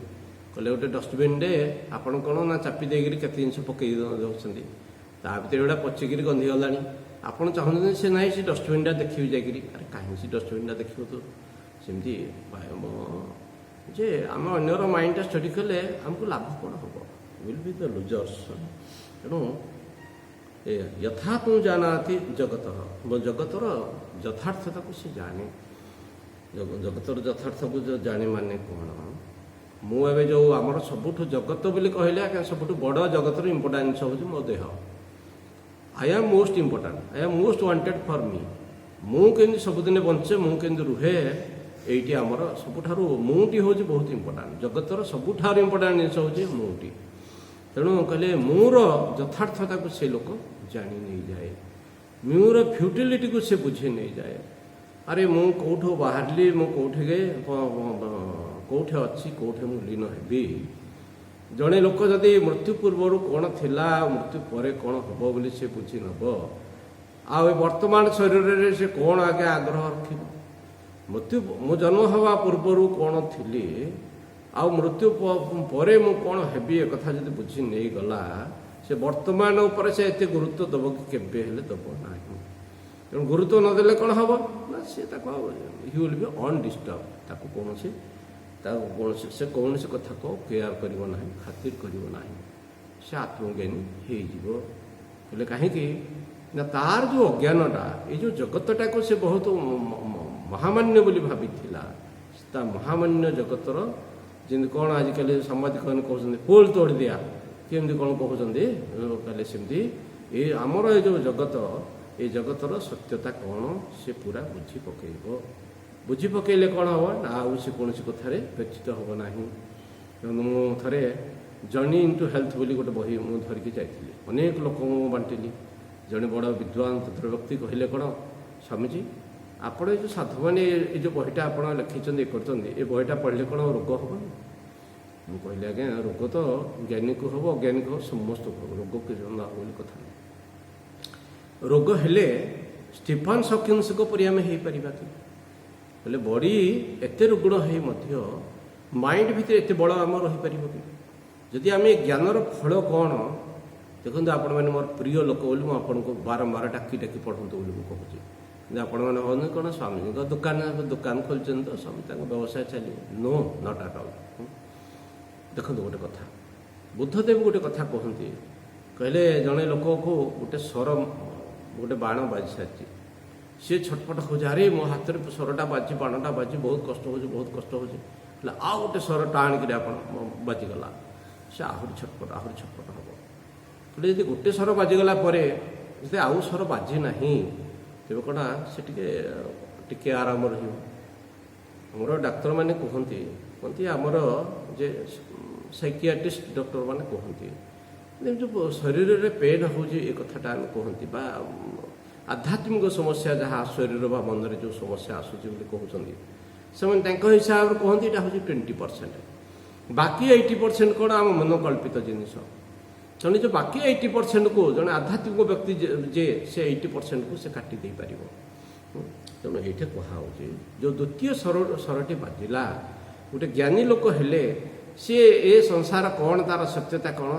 କହିଲେ ଗୋଟେ ଡଷ୍ଟବିନ୍ରେ ଆପଣ କ'ଣ ନା ଚାପି ଦେଇକରି କେତେ ଜିନିଷ ପକାଇ ଦେଉଛନ୍ତି, ତା ଭିତରେ ଗୁଡ଼ା ପଚିକିରି ଗନ୍ଧିଗଲାଣି। ଆପଣ ଚାହୁଁଛନ୍ତି ସେ ନାହିଁ ସେ ଡଷ୍ଟବିନ୍ଟା ଦେଖିବି ଯାଇକରି, ଆରେ କାହିଁକି ସେ ଡଷ୍ଟବିନ୍ଟା ଦେଖିବ? ତ ସେମିତି ଯେ ଆମେ ଅନ୍ୟର ମାଇଣ୍ଡଟା ଷ୍ଟଡି କଲେ ଆମକୁ ଲାଭ କ'ଣ ହେବ? ୱିଲ୍ ବି ଦ ଲୁଜର୍ସ। ତେଣୁ ଯଥାତ୍ମ ଜାନାତି ଜଗତ, ଜଗତର ଯଥାର୍ଥତାକୁ ସେ ଜାଣେ। ଜଗତର ଯଥାର୍ଥକୁ ଜାଣେ ମାନେ କ'ଣ? ମୁଁ ଏବେ ଯେଉଁ ଆମର ସବୁଠୁ ଜଗତ ବୋଲି କହିଲେ ଆଜ୍ଞା ସବୁଠୁ ବଡ଼ ଜଗତର ଇମ୍ପୋର୍ଟାନ୍ସ ହେଉଛି ମୋ ଦେହ। I am most important, I am most wanted for ମି। ମୁଁ କେମିତି ସବୁଦିନେ ବଞ୍ଚେ, ମୁଁ କେମିତି ରୁହେ, ଏଇଠି ଆମର ସବୁଠାରୁ ମୁଁଟି ହେଉଛି ବହୁତ ଇମ୍ପୋର୍ଟାଣ୍ଟ। ଜଗତର ସବୁଠାରୁ ଇମ୍ପୋର୍ଟାଣ୍ଟ ଜିନିଷ ହେଉଛି ମୁଁଟି। ତେଣୁ କହିଲେ ମୁଁର ଯଥାର୍ଥତାକୁ ସେ ଲୋକ ଜାଣି ନେଇଯାଏ, ମୁଁର ଫ୍ୟୁଟିଲିଟିକୁ ସେ ବୁଝି ନେଇଯାଏ। ଆରେ ମୁଁ କେଉଁଠୁ ବାହାରିଲି, ମୁଁ କେଉଁଠି ଅଛି, କେଉଁଠି ମୁଁ ଲୀନ ହେବି। ଜଣେ ଲୋକ ଯଦି ମୃତ୍ୟୁ ପୂର୍ବରୁ କ'ଣ ଥିଲା, ମୃତ୍ୟୁ ପରେ କ'ଣ ହେବ ବୋଲି ସେ ବୁଝି ନେବ, ଆଉ ଏ ବର୍ତ୍ତମାନ ଶରୀରରେ ସେ କ'ଣ ଆଜ୍ଞା ଆଗ୍ରହ ରଖିବ? ମୁଁ ଜନ୍ମ ହେବା ପୂର୍ବରୁ କ'ଣ ଥିଲି ଆଉ ମୃତ୍ୟୁ ପରେ ମୁଁ କ'ଣ ହେବି, ଏ କଥା ଯଦି ବୁଝି ନେଇଗଲା, ସେ ବର୍ତ୍ତମାନ ଉପରେ ସେ ଏତେ ଗୁରୁତ୍ୱ ଦେବ କି? କେବେ ହେଲେ ଦେବ ନାହିଁ। ତେଣୁ ଗୁରୁତ୍ୱ ନଦେଲେ କ'ଣ ହେବ ନା ସେ ତାକୁ ହି ୱିଲ୍ ବି ଅନଡିଷ୍ଟର୍ବ। ସେ କୌଣସି କଥାକୁ କେୟାର କରିବ ନାହିଁ, ଖାତିର କରିବ ନାହିଁ, ସେ ଆତ୍ମଜ୍ଞାନୀ ହେଇଯିବ। ହେଲେ କାହିଁକି ନା ତାର ଯେଉଁ ଅଜ୍ଞାନଟା, ଏଇ ଯେଉଁ ଜଗତଟାକୁ ସେ ବହୁତ ମହାମାନ୍ୟ ବୋଲି ଭାବିଥିଲା, ତା ମହାମାନ୍ୟ ଜଗତର ଯେମିତି କ'ଣ ଆଜିକାଲି ସାମ୍ବାଦିକମାନେ କହୁଛନ୍ତି ପୋଲ୍ ତୋଡ଼ି ଦିଆ, କେମିତି କ'ଣ କହୁଛନ୍ତି, କହିଲେ ସେମିତି ଆମର ଏ ଯେଉଁ ଜଗତ, ଏ ଜଗତର ସତ୍ୟତା କ'ଣ ସେ ପୁରା ବୁଝି ପକାଇବ। ବୁଝି ପକାଇଲେ କ'ଣ ହେବ ନା ଆଉ ସେ କୌଣସି କଥାରେ ବ୍ୟତୀତ ହେବ ନାହିଁ। ମୁଁ ଥରେ ଜର୍ଣ୍ଣି ଇଣ୍ଟୁ ହେଲ୍ଥ ବୋଲି ଗୋଟେ ବହି ମୁଁ ଧରିକି ଯାଇଥିଲି, ଅନେକ ଲୋକଙ୍କୁ ମୁଁ ବାଣ୍ଟିଲି। ଜଣେ ବଡ଼ ବିଦ୍ୱାନ ବ୍ୟକ୍ତି କହିଲେ କ'ଣ, ସ୍ୱାମୀଜୀ ଆପଣ ଏ ଯେଉଁ ସାଧୁମାନେ ଏ ଯେଉଁ ବହିଟା ଆପଣ ଲେଖିଛନ୍ତି, ଇଏ କରୁଛନ୍ତି, ଏ ବହିଟା ପଢ଼ିଲେ କ'ଣ ରୋଗ ହେବନି? ମୁଁ କହିଲି ଆଜ୍ଞା ରୋଗ ତ ଜ୍ଞାନୀକୁ ହେବ, ଅଜ୍ଞାନୀକୁ ହେବ, ସମସ୍ତଙ୍କୁ ହେବ, ରୋଗ କିଛି ନ ହେବ ବୋଲି କଥା ନାହିଁ। ରୋଗ ହେଲେ ଷ୍ଟିଫନ୍ ହକିନ୍ସଙ୍କ ପରି ଆମେ ହେଇପାରିବା କି? ହେଲେ ବଡ଼ି ଏତେ ରୁଗ୍ଣ ହେଇ ମଧ୍ୟ ମାଇଣ୍ଡ ଭିତରେ ଏତେ ବଳ ଆମର ରହିପାରିବ କି? ଯଦି ଆମେ ଜ୍ଞାନର ଫଳ କ'ଣ, ଦେଖନ୍ତୁ ଆପଣମାନେ ମୋର ପ୍ରିୟ ଲୋକ ବୋଲି ମୁଁ ଆପଣଙ୍କୁ ବାରମ୍ବାର ଡାକି ଡାକି ପଢ଼ନ୍ତୁ ବୋଲି ମୁଁ କହୁଛି। କିନ୍ତୁ ଆପଣମାନେ ଭାବନ୍ତି କ'ଣ ସ୍ୱାମୀଙ୍କ ଦୋକାନ ଖୋଲିଛନ୍ତି ତ ସ୍ୱାମୀ ତାଙ୍କ ବ୍ୟବସାୟ ଚାଲିବ। No, not at all. ଦେଖନ୍ତୁ ଗୋଟେ କଥା, ବୁଦ୍ଧଦେବ ଗୋଟେ କଥା କୁହନ୍ତି, କହିଲେ ଜଣେ ଲୋକକୁ ଗୋଟେ ବାଣ ବାଜି ସାରିଛି, ସିଏ ଛଟପଟ ହେଉଛି, ଆରେ ମୋ ହାତରେ ସରଟା ବାଜି, ବାଣଟା ବାଜି, ବହୁତ କଷ୍ଟ ହେଉଛି, ବହୁତ କଷ୍ଟ ହେଉଛି। ହେଲେ ଆଉ ଗୋଟେ ସର ଟାଣିକିରି ଆପଣ ବାଜିଗଲା, ସେ ଆହୁରି ଛଟପଟ ହେବ। ହେଲେ ଯଦି ଗୋଟେ ସର ବାଜିଗଲା ପରେ ଯଦି ଆଉ ସର ବାଜି ନାହିଁ, ତେବେ କ'ଣ ସେ ଟିକେ ଆରାମ ରହିବ। ଆମର ଡାକ୍ତରମାନେ କୁହନ୍ତି ଆମର ଯେ ସାଇକିଆଟ୍ରିଷ୍ଟ ଡକ୍ଟରମାନେ କୁହନ୍ତି ଯେଉଁ ଶରୀରରେ ପେନ୍ ହେଉଛି ଏ କଥାଟା ଆମେ କୁହନ୍ତି, ବା ଆଧ୍ୟାତ୍ମିକ ସମସ୍ୟା ଯାହା ଶରୀର ବା ମନରେ ଯେଉଁ ସମସ୍ୟା ଆସୁଛି ବୋଲି କହୁଛନ୍ତି, ସେମାନେ ତାଙ୍କ ହିସାବରେ କୁହନ୍ତି ଏଇଟା ହେଉଛି 20%। ବାକି 80% କ'ଣ ଆମ ମନକଳ୍ପିତ ଜିନିଷ। ତେଣୁ ଯେଉଁ ବାକି 80%କୁ ଜଣେ ଆଧ୍ୟାତ୍ମିକ ବ୍ୟକ୍ତି ଯେ ସେ 80%କୁ ସେ କାଟି ଦେଇପାରିବ। ତେଣୁ ଏଇଠି କୁହାହେଉଛି ଯେଉଁ ଦ୍ୱିତୀୟ ସ୍ୱରଟି ବାଜିଲା, ଗୋଟେ ଜ୍ଞାନୀ ଲୋକ ହେଲେ ସିଏ ଏ ସଂସାର କ'ଣ, ତାର ସତ୍ୟତା କ'ଣ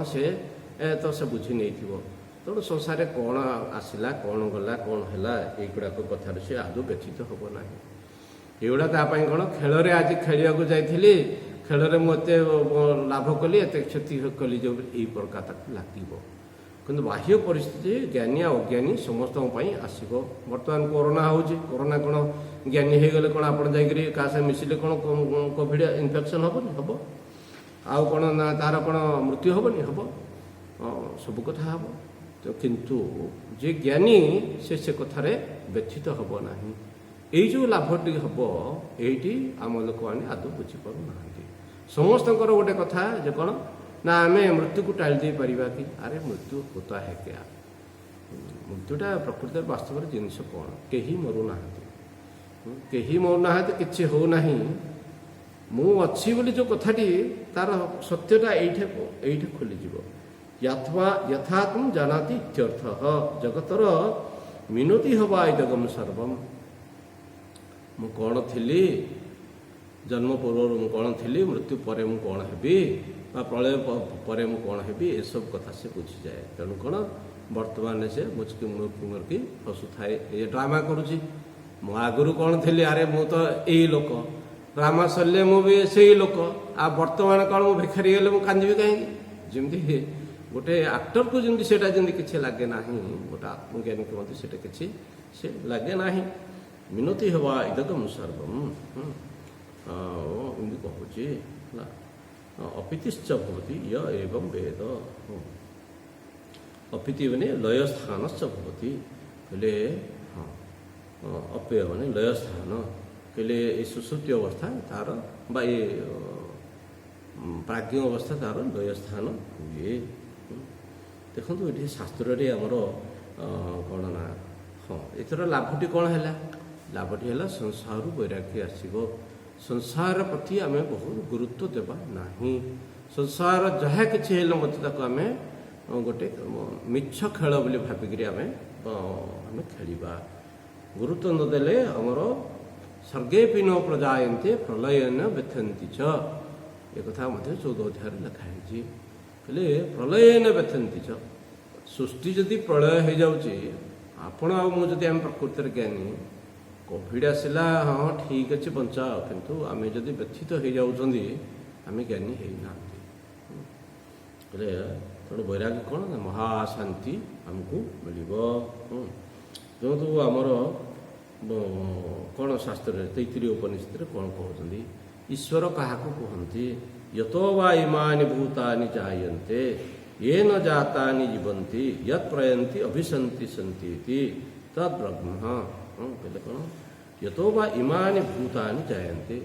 ସେ ବୁଝି ନେଇଥିବ। ତେଣୁ ସଂସାରରେ କ'ଣ ଆସିଲା, କ'ଣ ଗଲା, କ'ଣ ହେଲା, ଏଇଗୁଡ଼ାକ କଥାରେ ସେ ଆଦୌ ବ୍ୟଥିତ ହେବ ନାହିଁ। ଏଗୁଡ଼ା ତା ପାଇଁ କ'ଣ, ଖେଳରେ ଆଜି ଖେଳିବାକୁ ଯାଇଥିଲି, ଖେଳରେ ମୁଁ ଏତେ ଲାଭ କଲି, ଏତେ କ୍ଷତି କଲି, ଯେଉଁ ଏଇ ପ୍ରକାର ତାକୁ ଲାଗିବ। କିନ୍ତୁ ବାହ୍ୟ ପରିସ୍ଥିତି ଜ୍ଞାନୀ ଆଉ ଅଜ୍ଞାନୀ ସମସ୍ତଙ୍କ ପାଇଁ ଆସିବ। ବର୍ତ୍ତମାନ କରୋନା ହେଉଛି, କରୋନା କ'ଣ ଜ୍ଞାନୀ ହେଇଗଲେ କ'ଣ ଆପଣ ଯାଇକରି କାହା ସାଙ୍ଗେ ମିଶିଲେ କ'ଣ କୋଭିଡ଼ ଇନଫେକ୍ସନ୍ ହେବନି? ହେବ। ଆଉ କ'ଣ ନା ତାର କ'ଣ ମୃତ୍ୟୁ ହେବନି? ହେବ। ସବୁ କଥା ହେବ। କିନ୍ତୁ ଯେ ଜ୍ଞାନୀ ସେ କଥାରେ ବ୍ୟଥିତ ହେବ ନାହିଁ। ଏଇ ଯେଉଁ ଲାଭଟି ହେବ, ଏଇଠି ଆମ ଲୋକମାନେ ଆଦୌ ବୁଝିପାରୁନାହାନ୍ତି। ସମସ୍ତଙ୍କର ଗୋଟେ କଥା ଯେ କ'ଣ ନା ଆମେ ମୃତ୍ୟୁକୁ ଟାଳି ଦେଇପାରିବା କି? ଆରେ ମୃତ୍ୟୁ ହୋତା ହେ କ୍ୟା? ମୃତ୍ୟୁଟା ପ୍ରକୃତରେ ବାସ୍ତବରେ ଜିନିଷ କ'ଣ? କେହି ମରୁନାହାନ୍ତି, କିଛି ହେଉନାହିଁ। ମୁଁ ଅଛି ବୋଲି ଯେଉଁ କଥାଟି, ତାର ସତ୍ୟଟା ଏଇଠି ଖୋଲିଯିବ। ଯଥା ତୁମ ଜାନାତି ଇତ୍ୟର୍ଥ ଜଗତର ମିନତି ହବା ଇଦଗମ ସର୍ବମ୍। ମୁଁ କ'ଣ ଥିଲି, ଜନ୍ମ ପୂର୍ବରୁ ମୁଁ କ'ଣ ଥିଲି, ମୃତ୍ୟୁ ପରେ ମୁଁ କ'ଣ ହେବି, ବା ପ୍ରଳୟ ପରେ ମୁଁ କ'ଣ ହେବି, ଏସବୁ କଥା ସେ ବୁଝିଯାଏ। ତେଣୁ କ'ଣ ବର୍ତ୍ତମାନ ସେ ମୁଚକି ହସୁଥାଏ, ଏ ଡ୍ରାମା କରୁଛି। ମୁଁ ଆଗରୁ କ'ଣ ଥିଲି, ଆରେ ମୁଁ ତ ଏଇ ଲୋକ, ଡ୍ରାମା ସରିଲେ ମୁଁ ବି ସେଇ ଲୋକ, ଆଉ ବର୍ତ୍ତମାନ କ'ଣ ମୁଁ ଭିଖାରୀ ହେଲେ ମୁଁ କାନ୍ଦିବି କାହିଁକି? ଯେମିତି ଗୋଟେ ଆକ୍ଟରକୁ ଯେମିତି ସେଇଟା ଯେମିତି କିଛି ଲାଗେ ନାହିଁ, ଗୋଟେ ଆତ୍ମଜ୍ଞାନୀକୁ ମଧ୍ୟ ସେଇଟା କିଛି ସେ ଲାଗେ ନାହିଁ। ମିନତି ହେବା ଇଦଗମ ସର୍ବମ୍ ଏମିତି କହୁଛି ହେଲା। ଅପିତିଶ୍ଚ ଭବତି ୟ ଏବଂ ବେଦ। ଅପିତି ମାନେ ଲୟସ୍ଥାନଶ୍ଚ ଭବତି, କହିଲେ ଅପେୟ ମାନେ ଲୟସ୍ଥାନ, କହିଲେ ଏ ସୁଷୁପ୍ତି ଅବସ୍ଥା ତାର ବା ଏ ପ୍ରାଜ୍ଞ ଅବସ୍ଥା ତାର ଲୟସ୍ଥାନ ହୁଏ। ଦେଖନ୍ତୁ ଏଠି ଶାସ୍ତ୍ରରେ ଆମର କ'ଣ ନା, ଏଥର ଲାଭଟି କ'ଣ ହେଲା? ଲାଭଟି ହେଲା ସଂସାରରୁ ବୈରାଗ୍ୟ ଆସିବ। ସଂସାର ପ୍ରତି ଆମେ ବହୁତ ଗୁରୁତ୍ୱ ଦେବା ନାହିଁ। ସଂସାର ଯାହା କିଛି ହେଲେ ମଧ୍ୟ ତାକୁ ଆମେ ଗୋଟେ ମିଛ ଖେଳ ବୋଲି ଭାବିକିରି ଆମେ ଖେଳିବା। ଗୁରୁତ୍ୱ ନଦେଲେ ଆମର ସର୍ଗେ ପିନ ପ୍ରଜାୟନ୍ତେ ପ୍ରଲୟନ ବ୍ୟଥନ୍ତି ଚ, ଏକଥା ମଧ୍ୟ 14 ଅଧ୍ୟାୟରେ ଲେଖା ହେଇଛି। ହେଲେ ପ୍ରଲୟନ ବ୍ୟଥନ୍ତି ଚ, ସୃଷ୍ଟି ଯଦି ପ୍ରଳୟ ହେଇଯାଉଛି, ଆପଣ ଆଉ ମୁଁ ଯଦି ଆମେ ପ୍ରକୃତରେ ଜ୍ଞାନୀ, କୋଭିଡ଼ ଆସିଲା, ହଁ ଠିକ୍ ଅଛି ବଞ୍ଚାଅ, କିନ୍ତୁ ଆମେ ଯଦି ବ୍ୟଥିତ ହେଇଯାଉଛନ୍ତି, ଆମେ ଜ୍ଞାନୀ ହେଇନାହାନ୍ତି। ହେଲେ ତେଣୁ ବୈରାଗ୍ୟ କ'ଣ ନା ମହାଶାନ୍ତି ଆମକୁ ମିଳିବ। ଯେହେତୁ ଆମର କ'ଣ ଶାସ୍ତ୍ରରେ 33 ଉପନିଷଦରେ କ'ଣ କହୁଛନ୍ତି, ଈଶ୍ୱର କାହାକୁ କୁହନ୍ତି? ୟତୋ ବା ଇମାନି ଭୂତାନି ଜାୟନ୍ତେ येन जातानि जीवन्ति यत् प्रयन्ति अभिसन्ति सन्ति इति तद् ब्रह्म। कहले କ'ଣ? यतो वा इमानि भूतानि जायन्ते,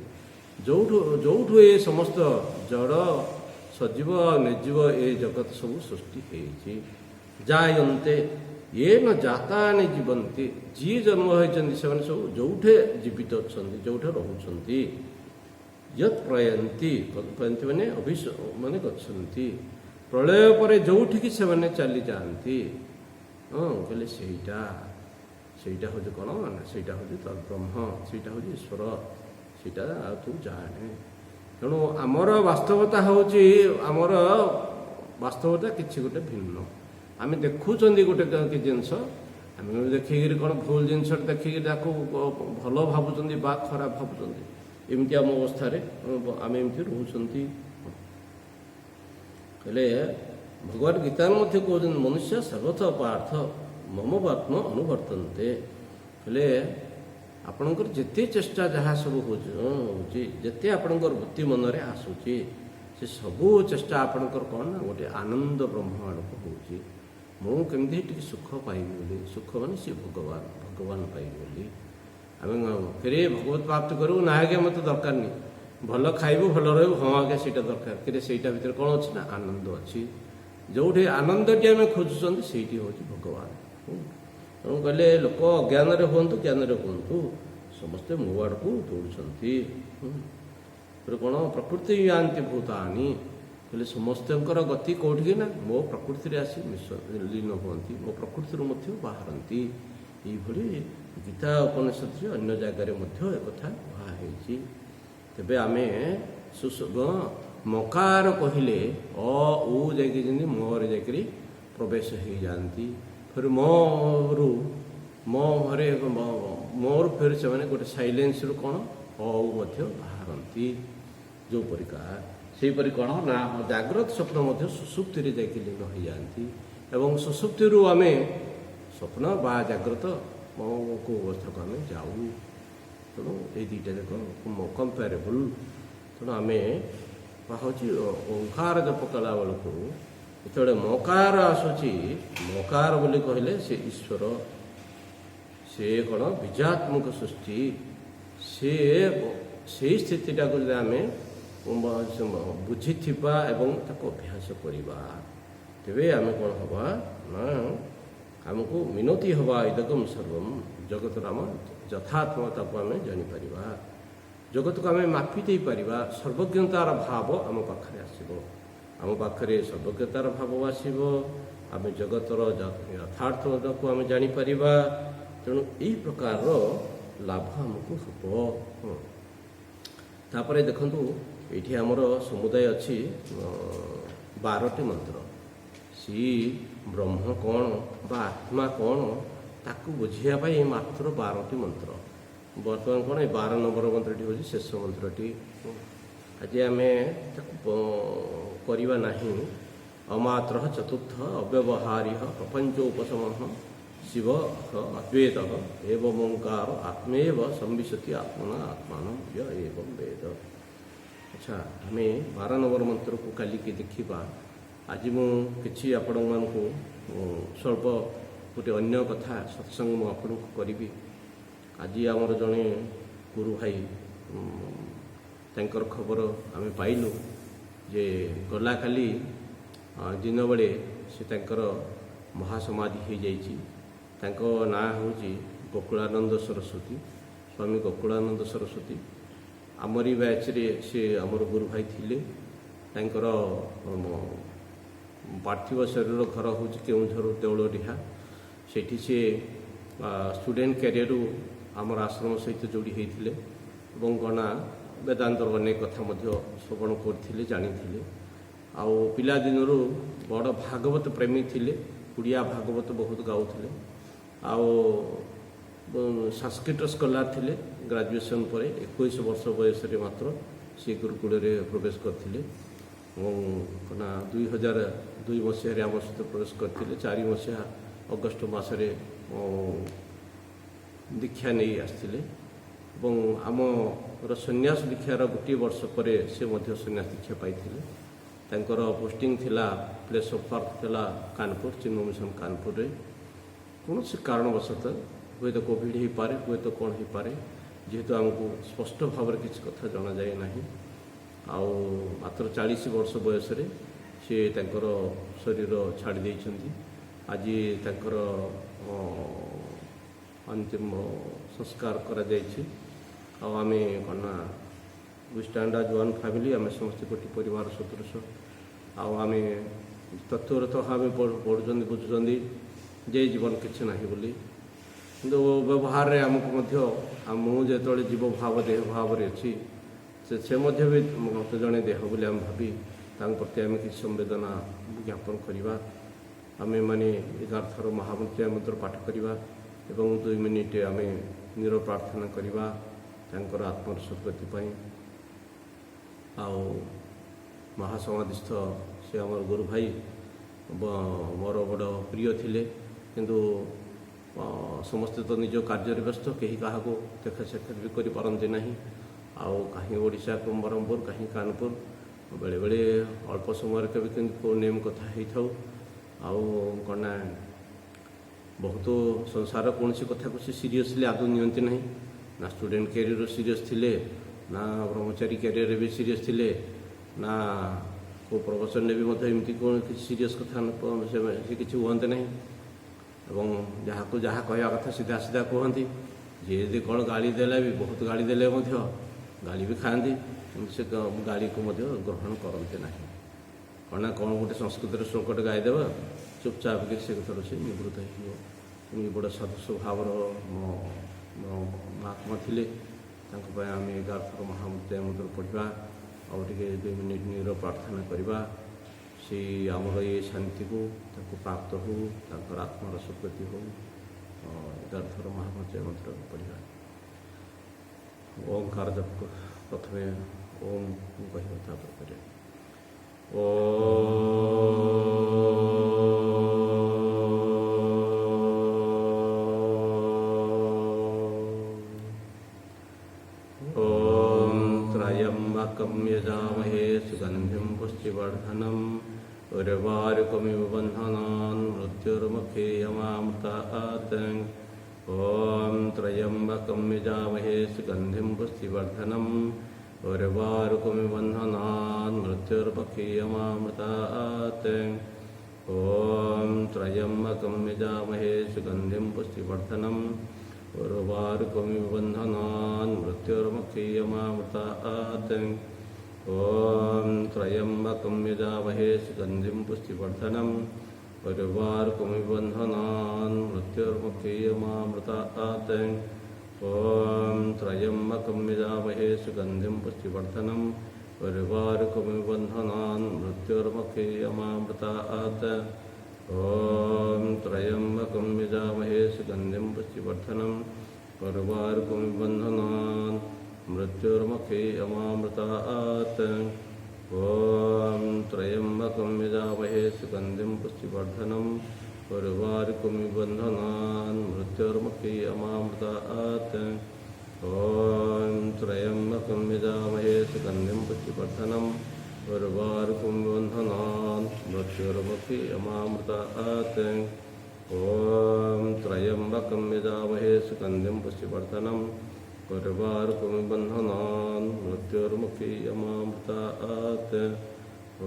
ଯୋଉଠୁ ଏ ସମସ୍ତ ଜଡ଼ ସଜୀବ ନିର୍ଜୀବ ଏ ଜଗତ ସବୁ ସୃଷ୍ଟି ହେଇଛି। ଜାୟନ୍ତେ येन जातानि ଜୀବନ୍ତି, ଯିଏ ଜନ୍ମ ହୋଇଛନ୍ତି ସେମାନେ ସବୁ ଯୋଉଠି ଜୀବିତ ଅଛନ୍ତି, ଯୋଉଠି ରହୁଛନ୍ତି। यत् प्रयन्ति ମାନେ ଗଛନ୍ତି, ପ୍ରଳୟ ପରେ ଯୋଉଠିକି ସେମାନେ ଚାଲି ଯାଆନ୍ତି। କହିଲେ ସେଇଟା ହେଉଛି କ'ଣ ନା, ସେଇଟା ହେଉଛି ତଦ୍ବ୍ରହ୍ମ, ସେଇଟା ହେଉଛି ଈଶ୍ୱର, ସେଇଟା ଆଉ ତୁ ଜାଣେ। ତେଣୁ ଆମର ବାସ୍ତବତା ହେଉଛି, ଆମର ବାସ୍ତବତା କିଛି ଗୋଟେ ଭିନ୍ନ। ଆମେ ଦେଖୁଛନ୍ତି ଗୋଟେ ଜିନିଷ, ଆମେ ଦେଖିକିରି କ'ଣ ଭୁଲ ଜିନିଷଟା ଦେଖିକି ତାକୁ ଭଲ ଭାବୁଛନ୍ତି ବା ଖରାପ ଭାବୁଛନ୍ତି। ଏମିତି ଆମ ଅବସ୍ଥାରେ ଆମେ ଏମିତି ରହୁଛନ୍ତି। ହେଲେ ଭଗବାନ ଗୀତାରେ ମଧ୍ୟ କହୁଛନ୍ତି ମନୁଷ୍ୟ ସର୍ବତଃ ପାର୍ଥ ମମ ବାତ୍ମ ଅନୁବର୍ତ୍ତନ୍ତେ। ହେଲେ ଆପଣଙ୍କର ଯେତେ ଚେଷ୍ଟା ଯାହା ସବୁ ହେଉଛି, ଯେତେ ଆପଣଙ୍କର ବୃତ୍ତି ମନରେ ଆସୁଛି, ସେ ସବୁ ଚେଷ୍ଟା ଆପଣଙ୍କର କ'ଣ ନା ଗୋଟେ ଆନନ୍ଦ ବ୍ରହ୍ମ ଆଡ଼କୁ ହେଉଛି। ମୁଁ କେମିତି ଟିକେ ସୁଖ ପାଇବି ବୋଲି, ସୁଖ ମାନେ ସେ ଭଗବାନ ପାଇବି ବୋଲି ଆମେ ଫେରେ ଭଗବତ ପ୍ରାପ୍ତି କରିବୁ। ନା ଆଜ୍ଞା ମୋତେ ଦରକାର ନାହିଁ, ଭଲ ଖାଇବୁ ଭଲ ରହିବୁ, ହଁ ଆଜ୍ଞା ସେଇଟା ଦରକାର। କିନ୍ତୁ ସେଇଟା ଭିତରେ କ'ଣ ଅଛି ନା ଆନନ୍ଦ ଅଛି। ଯେଉଁଠି ଆନନ୍ଦଟି ଆମେ ଖୋଜୁଛନ୍ତି ସେଇଠି ହେଉଛି ଭଗବାନ। ତେଣୁ କହିଲେ ଲୋକ ଅଜ୍ଞାନରେ ହୁଅନ୍ତୁ ଜ୍ଞାନରେ ହୁଅନ୍ତୁ, ସମସ୍ତେ ମୋ ଆଡ଼କୁ ଦୌଡ଼ୁଛନ୍ତି। କ'ଣ ପ୍ରକୃତି ଯାଆନ୍ତି ଭୂତାନି, କହିଲେ ସମସ୍ତଙ୍କର ଗତି କେଉଁଠିକି ନା ମୋ ପ୍ରକୃତିରେ ଆସି ଲୀନ ହୁଅନ୍ତି, ମୋ ପ୍ରକୃତିରୁ ମଧ୍ୟ ବାହାରନ୍ତି। ଏଇଭଳି ଗୀତା ଉପନିଷଦରେ ଅନ୍ୟ ଜାଗାରେ ମଧ୍ୟ ଏକଥା କୁହାହେଇଛି। ତେବେ ଆମେ ମକାର କହିଲେ ଉ ଯାଇକି ଯେମିତି ମରେ ଯାଇକରି ପ୍ରବେଶ ହେଇଯାଆନ୍ତି। ଫେର ମୋର ଫେର ସେମାନେ ଗୋଟେ ସାଇଲେନ୍ସରୁ କ'ଣ ମଧ୍ୟ ବାହାରନ୍ତି। ଯେଉଁ ପରିକା ସେହିପରି କ'ଣ ନା ଜାଗ୍ରତ ସ୍ୱପ୍ନ ମଧ୍ୟ ସୁଷୁପ୍ତିରେ ଯାଇକି ଲୀନ ହୋଇଯାଆନ୍ତି। ଏବଂ ସୁଷୁପ୍ତିରୁ ଆମେ ସ୍ୱପ୍ନ ବା ଜାଗ୍ରତ କେଉଁ ଅବସ୍ଥାକୁ ଆମେ ଯାଉ। ତେଣୁ ଏଇ ଦୁଇଟା ଯାକ କମ୍ପାରେବୁଲ୍। ତେଣୁ ଆମେ ହେଉଛି ଓଙ୍କାର ଜପ କଲା ବେଳକୁ ଯେତେବେଳେ ମକାର ଆସୁଛି, ମକାର ବୋଲି କହିଲେ ସେ ଈଶ୍ୱର, ସେ କ'ଣ ବୀଜାତ୍ମକ ସୃଷ୍ଟି, ସେଇ ସ୍ଥିତିଟାକୁ ଯଦି ଆମେ ବୁଝିଥିବା ଏବଂ ତାକୁ ଅଭ୍ୟାସ କରିବା, ତେବେ ଆମେ କ'ଣ ହେବା ନା ଆମକୁ ମିନତି ହେବା ଇଦଗମ୍ ସର୍ବମ୍, ଜଗତର ଆମ ଯଥାତ୍ମତାକୁ ଆମେ ଜାଣିପାରିବା, ଜଗତକୁ ଆମେ ମାପି ଦେଇପାରିବା। ସର୍ବଜ୍ଞତାର ଭାବ ଆମ ପାଖରେ ଆସିବ, ଆମ ପାଖରେ ସର୍ବଜ୍ଞତାର ଭାବ ଆସିବ, ଆମେ ଜଗତର ଯଥାର୍ଥତାକୁ ଆମେ ଜାଣିପାରିବା। ତେଣୁ ଏହି ପ୍ରକାରର ଲାଭ ଆମକୁ ହେବ। ତାପରେ ଦେଖନ୍ତୁ ଏଇଠି ଆମର ସମୁଦାୟ ଅଛି 12ଟି ମନ୍ତ୍ର। ଶ୍ରୀ ବ୍ରହ୍ମ କ'ଣ ବା ଆତ୍ମା କ'ଣ ତାକୁ ବୁଝିବା ପାଇଁ ମାତ୍ର 12ଟି ମନ୍ତ୍ର। ବର୍ତ୍ତମାନ କ'ଣ ଏ 12 ନମ୍ବର ମନ୍ତ୍ରଟି ହେଉଛି ଶେଷ ମନ୍ତ୍ରଟି। ଆଜି ଆମେ ତାକୁ କରିବା ନାହିଁ। ଅମାତ୍ର ଚତୁର୍ଥ ଅବ୍ୟବହାରିହ ପ୍ରପଞ୍ଚ ଉପଶମ ଶିବ ଅଦ୍ୱୈତ ଏବଂ ଓଙ୍କାର ଆତ୍ମେବ ସମ୍ବିଶତି ଆତ୍ମନା ଆତ୍ମାନ ଏବଂ ବେଦ। ଆଚ୍ଛା, ଆମେ 12 ନମ୍ବର ମନ୍ତ୍ରକୁ କାଲିକି ଦେଖିବା। ଆଜି ମୁଁ କିଛି ଆପଣମାନଙ୍କୁ ସ୍ୱଳ୍ପ ଗୋଟେ ଅନ୍ୟ କଥା ସତ୍ସଙ୍ଗ ମୁଁ ଆପଣଙ୍କୁ କରିବି। ଆଜି ଆମର ଜଣେ ଗୁରୁ ଭାଇ, ତାଙ୍କର ଖବର ଆମେ ପାଇଲୁ ଯେ ଗଲା କାଲି ଦିନ ବେଳେ ସେ ତାଙ୍କର ମହାସମାଧି ହୋଇଯାଇଛି। ତାଙ୍କ ନାଁ ହେଉଛି ଗୋକୁଳାନନ୍ଦ ସରସ୍ୱତୀ, ସ୍ୱାମୀ ଗୋକୁଳାନନ୍ଦ ସରସ୍ୱତୀ। ଆମରି ବ୍ୟାଚ୍ରେ ସେ ଆମର ଗୁରୁ ଭାଇ ଥିଲେ। ତାଙ୍କର ପାର୍ଥିବ ଶରୀର ଘର ହେଉଛି କେଉଁଝର ଦେଉଳଡିହା। ସେଇଠି ସେ ଷ୍ଟୁଡେଣ୍ଟ କ୍ୟାରିୟରରୁ ଆମର ଆଶ୍ରମ ସହିତ ଯୋଡ଼ି ହୋଇଥିଲେ ଏବଂ ଗଣା ବେଦାନ୍ତର ଅନେକ କଥା ମଧ୍ୟ ଶ୍ରବଣ କରିଥିଲେ, ଜାଣିଥିଲେ। ଆଉ ପିଲାଦିନରୁ ବଡ଼ ଭାଗବତ ପ୍ରେମୀ ଥିଲେ, ଓଡ଼ିଆ ଭାଗବତ ବହୁତ ଗାଉଥିଲେ। ଆଉ ସାଂସ୍କ୍ରିଟ ସ୍କଲାର ଥିଲେ। ଗ୍ରାଜୁଏସନ୍ ପରେ 21 ବର୍ଷ ବୟସରେ ମାତ୍ର ସେ ଗୁରୁକୁଳରେ ପ୍ରବେଶ କରିଥିଲେ ଏବଂ 2002 ମସିହାରେ ଆମ ସହିତ ପ୍ରବେଶ କରିଥିଲେ। 4 ମସିହା ଅଗଷ୍ଟ ମାସରେ ଦୀକ୍ଷା ନେଇ ଆସିଥିଲେ ଏବଂ ଆମର ସନ୍ନ୍ୟାସ ଦୀକ୍ଷାର ଗୋଟିଏ ବର୍ଷ ପରେ ସେ ମଧ୍ୟ ସନ୍ନ୍ୟାସ ଦୀକ୍ଷା ପାଇଥିଲେ। ତାଙ୍କର ପୋଷ୍ଟିଂ ଥିଲା, ପ୍ଲେସ୍ ଅଫ୍ ବାର୍ଥ ଥିଲା କାନପୁର, ଚିନ୍ମୟ ମିଶନ କାନପୁରରେ। କୌଣସି କାରଣବଶତଃ ହୁଏତ କୋଭିଡ଼ ହୋଇପାରେ, ହୁଏତ କ'ଣ ହୋଇପାରେ, ଯେହେତୁ ଆମକୁ ସ୍ପଷ୍ଟ ଭାବରେ କିଛି କଥା ଜଣାଯାଏ ନାହିଁ। ଆଉ ମାତ୍ର 40 ବର୍ଷ ବୟସରେ ସେ ତାଙ୍କର ଶରୀର ଛାଡ଼ି ଦେଇଛନ୍ତି। ଆଜି ତାଙ୍କର ଅନ୍ତିମ ସଂସ୍କାର କରାଯାଇଛି। ଆଉ ଆମେ କ'ଣ ନା we stand as one family, ଆମେ ସମସ୍ତେ ଗୋଟିଏ ପରିବାର ସଦୃଶ। ଆଉ ଆମେ ତତ୍ତ୍ୱତଃ ଆମେ ପଢ଼ୁଛନ୍ତି, ବୁଝୁଛନ୍ତି ଯେ ଜୀବନ କିଛି ନାହିଁ ବୋଲି, କିନ୍ତୁ ବ୍ୟବହାରରେ ଆମକୁ ମଧ୍ୟ ମୁଁ ଯେତେବେଳେ ଜୀବ ଭାବ ଦେହ ଭାବରେ ଅଛି, ସେ ମଧ୍ୟ ବି ମୋତେ ଜଣେ ଦେହ ବୋଲି ଆମେ ଭାବି ତାଙ୍କ ପ୍ରତି ଆମେ କିଛି ସମ୍ବେଦନା ଜ୍ଞାପନ କରିବା। आमे माने 11 थर महामृत्युंजय मंत्र पाठ करवा एवं 2 मिनिट आमे निर प्रार्थना करवा तांकर आत्मर सद्गति पाई। आओ महासमाधिस्थ से आमर गुरु भाई मोर बड़ प्रिय थिले किंतु समस्ते तो निज कार्य व्यस्त कहीं क्या देखा साक्षात भी करपारती ना। आउ कहीं ओडिशा ब्रह्मपुर कहीं कानपुर बेले बेले अल्प समय कभी को नेम कथा हो कौन बहुत संसार कौन सी कथा को सीरीयसली आदौ नियंती ना ना स्टूडेंट कैरियर सीरीयस थिले ना ब्रह्मचारी कैरियर भी सीरीयस थिले ना को प्रोफेशन ने भी एमती कौन सीरीयस कथा से किसी हमें ना एवं जहाँ को जहाँ कहवा कथा सीधा सीधा कहती जी यदि कौन गाली देला भी बहुत गाली देले गाली भी खाती से गाली को ग्रहण करते ना कौन कौन गोटे संस्कृत श्लोकटे गाईदेवा चुपचाप के से कथर से निवृत्त हो बड़ साधु स्वभाव महात्मा थे आम 11 थर महामृत्युंजय मंत्र पढ़ा और 2 मिनिट निर प्रार्थना करवा से आमर ये शांति को प्राप्त हो आत्मार सद्गति हो 11 थर महामृत्युंजय मंत्र पढ़ा। ओंकार जप प्रथम ओम कहता कर त्र्यंबकं यजामहे सुगंधिं पुष्टिवर्धनम् उर्वारुकमिव बन्धनान् मृत्युर्मुखेयमामृतात्। ॐ त्र्यंबकं यजामहे सुगंधिं पुष्टिवर्धनम् उर्वारुकमिव बन्धनान् मृत्युर्मुखेयमामृतात्। ॐ त्र्यंबकं यजामहे सुगंधिं पुष्टिवर्धनम् उर्वारुकमिव बन्धनान् मृत्युर्मुखेयमामृतात्। ॐ त्र्यंबकं यजामहे सुगंधिं पुष्टिवर्धनम् उर्वारुकमिव बन्धनान् मृत्युर्मुखेयमामृतात्। ॐ त्र्यंबकं यजामहे सुगंधिं पुष्टिवर्धनम् उर्वारुकमिव बन्धनान् मृत्युर्मुखेयमामृतात्। ॐ त्र्यंबकं यजामहे सुगंधिं पुष्टिवर्धनम् उर्वारुकमिव बन्धनान् मृत्युर्मुखेयमामृतात्। ॐ त्र्यंबकं यजामहे सुगंधिं पुष्टिवर्धनम् उर्वारुकमिव बन्धनान् मृत्युर्मुखेयमामृतात्। ॐ त्र्यंबकं यजामहे सुगंधिं पुष्टिवर्धनम् उर्वारुकमिव बन्धनान् मृत्युर्मुखेयमामृतात्। ॐ त्र्यंबकं यजामहे सुगंधिं पुष्टिवर्धनम् उर्वारुकमिव बन्धनान् मृत्युर्मुखेयमामृतात्। ॐ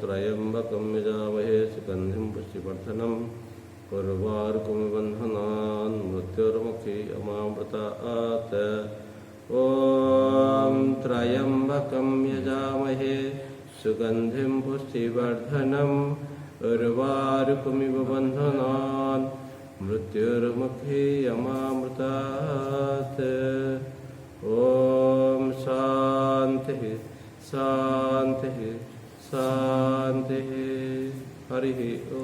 त्र्यंबकं यजामहे सुगंधिं पुष्टिवर्धनम् उर्वारुकमिव बन्धनान् मृत्युर्मुखेयमामृतात्। ॐ त्र्यंबकं यजामहे सुगंधिं पुष्टिवर्धनम् उर्वारुकमिव बन्धनान् मृत्युर्मुखेयमामृतात्। ॐ शान्तिः शान्तिः शान्तिः। हरिः ॐ।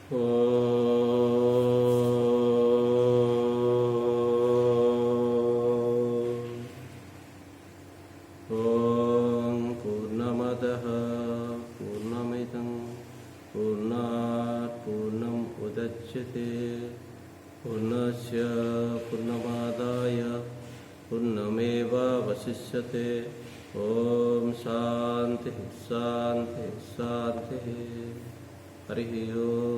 ॐ पूर्णमदः पूर्णमिदं पूर्णात् पूर्णम् उदच्यते पूर्णस्य पूर्णमादाय पूर्णमेवावशिष्यते ॐ शान्तिः शान्तिः शान्तिः हरिः ओम्।